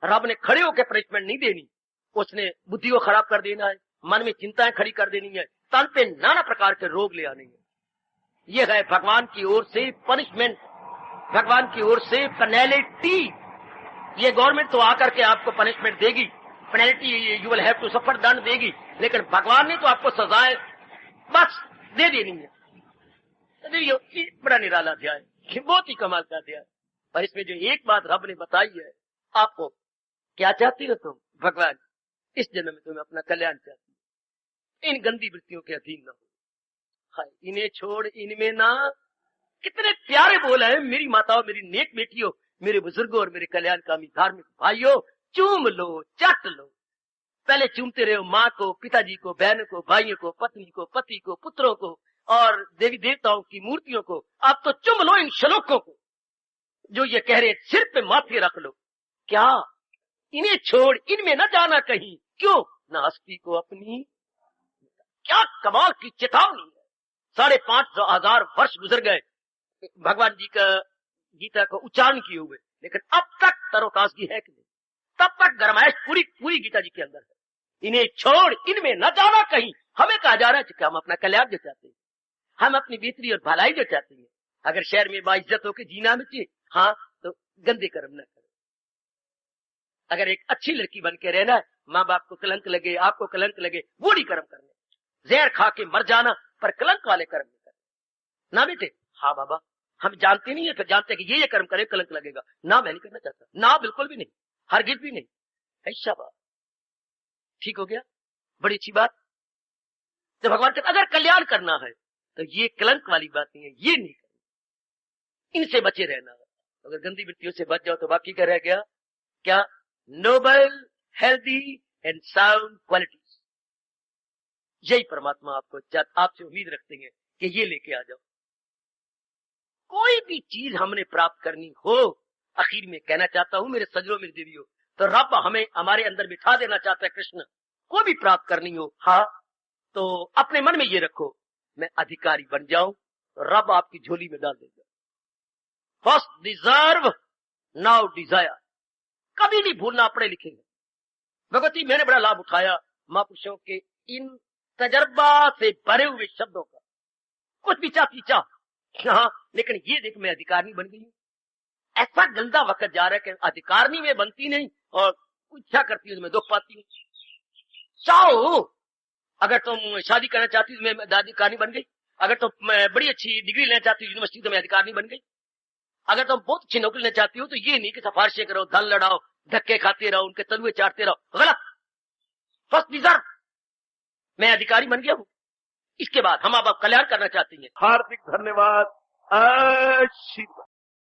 रब ने खड़े होकर पनिशमेंट नहीं देनी, उसने बुद्धि को खराब कर देना है, मन में चिंताएं खड़ी कर देनी है, तन पे नाना प्रकार के रोग ले आने हैं। यह है भगवान की ओर से पनिशमेंट, भगवान की ओर से पेनल्टी। ये गवर्नमेंट तो आकर के आपको पनिशमेंट देगी, penalty you will have to suffer, दंड देगी, लेकिन भगवान ने तो आपको सजाएं बस दे देनी है। ये बड़ा निराला अध्याय है, बहुत ही कमाल का अध्याय। पर इसमें जो एक बात रब ने बताई है, आपको क्या चाहती हो तुम? भगवान इस जन्म में तुम्हें अपना कल्याण चाहती है, इन गंदी वृत्तियों के अधीन न हो। हाय, इन्हें छोड़ इनमें ना। कितने प्यारे बोल है, मेरी माताओं, मेरी नेक बेटियों, मेरे बुजुर्गों और मेरे कल्याणकामी धार्मिक भाइयों, चूम लो, चट लो। पहले चूमते रहो माँ को, पिताजी को, बहनों को, भाइयों को, पत्नी को, पति को, पुत्रों को और देवी देवताओं की मूर्तियों को। अब तो चुम लो इन श्लोकों को जो ये कह रहे, सिर पे माथे रख लो। क्या? इन्हें छोड़ इनमें न जाना कहीं, क्यों? न हस्ती को अपनी। क्या कमाल की चेतावनी है। 5,500 वर्ष गुजर गए भगवान जी का गीता को उच्चारण किए हुए, लेकिन अब तक तरोताजगी है कि नहीं? तब तक गरमाइश पूरी गीता जी के अंदर है। इन्हें छोड़ इनमें न जाना कहीं। हमें कहा जा रहा है कि हम अपना कल्याण जो चाहते हैं, हम अपनी बेहतरी और भलाई जो चाहते हैं, अगर शहर में बाइज्जत होकर जीना में चाहिए, हाँ, तो गंदे कर्म न करो। अगर एक अच्छी लड़की बन के रहना है, माँ बाप को कलंक लगे, आपको कलंक लगे, वो नहीं कर्म करने। जहर खा के मर जाना, पर कलंक वाले कर्म नहीं करने। ना बेटे, हाँ बाबा, हम जानते नहीं है, फिर जानते हैं कि ये कर्म करे कलंक लगेगा। ना, मैं नहीं करना चाहता, ना, बिल्कुल भी नहीं, हरगिज भी नहीं। ऐसा बात ठीक हो गया, बड़ी अच्छी बात। तो भगवान कहते अगर कल्याण करना है तो ये कलंक वाली बात नहीं है, ये नहीं करनी, इनसे बचे रहना है। अगर गंदी वृत्तियों से बच जाओ तो बाकी क्या रह गया? क्या? Noble, healthy and sound qualities. यही परमात्मा आपसे उम्मीद रखते हैं कि ये लेके आ जाओ। कोई भी चीज हमने प्राप्त करनी हो, आखिर में कहना चाहता हूं मेरे सजनों, मेरी देवियों, तो रब हमें हमारे अंदर बिठा देना चाहता है। कृष्ण को भी प्राप्त करनी हो, हाँ, तो अपने मन में ये रखो, मैं अधिकारी बन जाऊं, तो रब आपकी झोली में डाल देगा। First deserve, now desire. कभी नहीं भूलना, पढ़े लिखेंगे। भगवती, मैंने बड़ा लाभ उठाया महापुरुषों के इन तजर्बा से भरे हुए शब्दों का। कुछ भी चाहती चाह, हाँ, लेकिन ये देख मैं अधिकारनी बन गई हूं। ऐसा गंदा वक्त जा रहा है कि अधिकारनी में बनती नहीं और इच्छा करती हूं, मैं दुख पाती हूँ। चाहो, अगर तुम शादी करना चाहती हो, मैं अधिकारनी बन गई। अगर तुम बड़ी अच्छी डिग्री लेना चाहती हो यूनिवर्सिटी, तो मैं अधिकारनी बन गई। अगर तुम बहुत अच्छी नौकरी लेना चाहती हो, तो ये नहीं कि सिफारिशें करो, धन लड़ाओ, धक्के खाते रहो, उनके तलुए चाटते रहो। गलत। फर्स्ट डिजर्व, मैं अधिकारी बन गया हूं। इसके बाद हम अब कल्याण करना चाहती हैं। हार्दिक धन्यवाद, आशीर्वाद।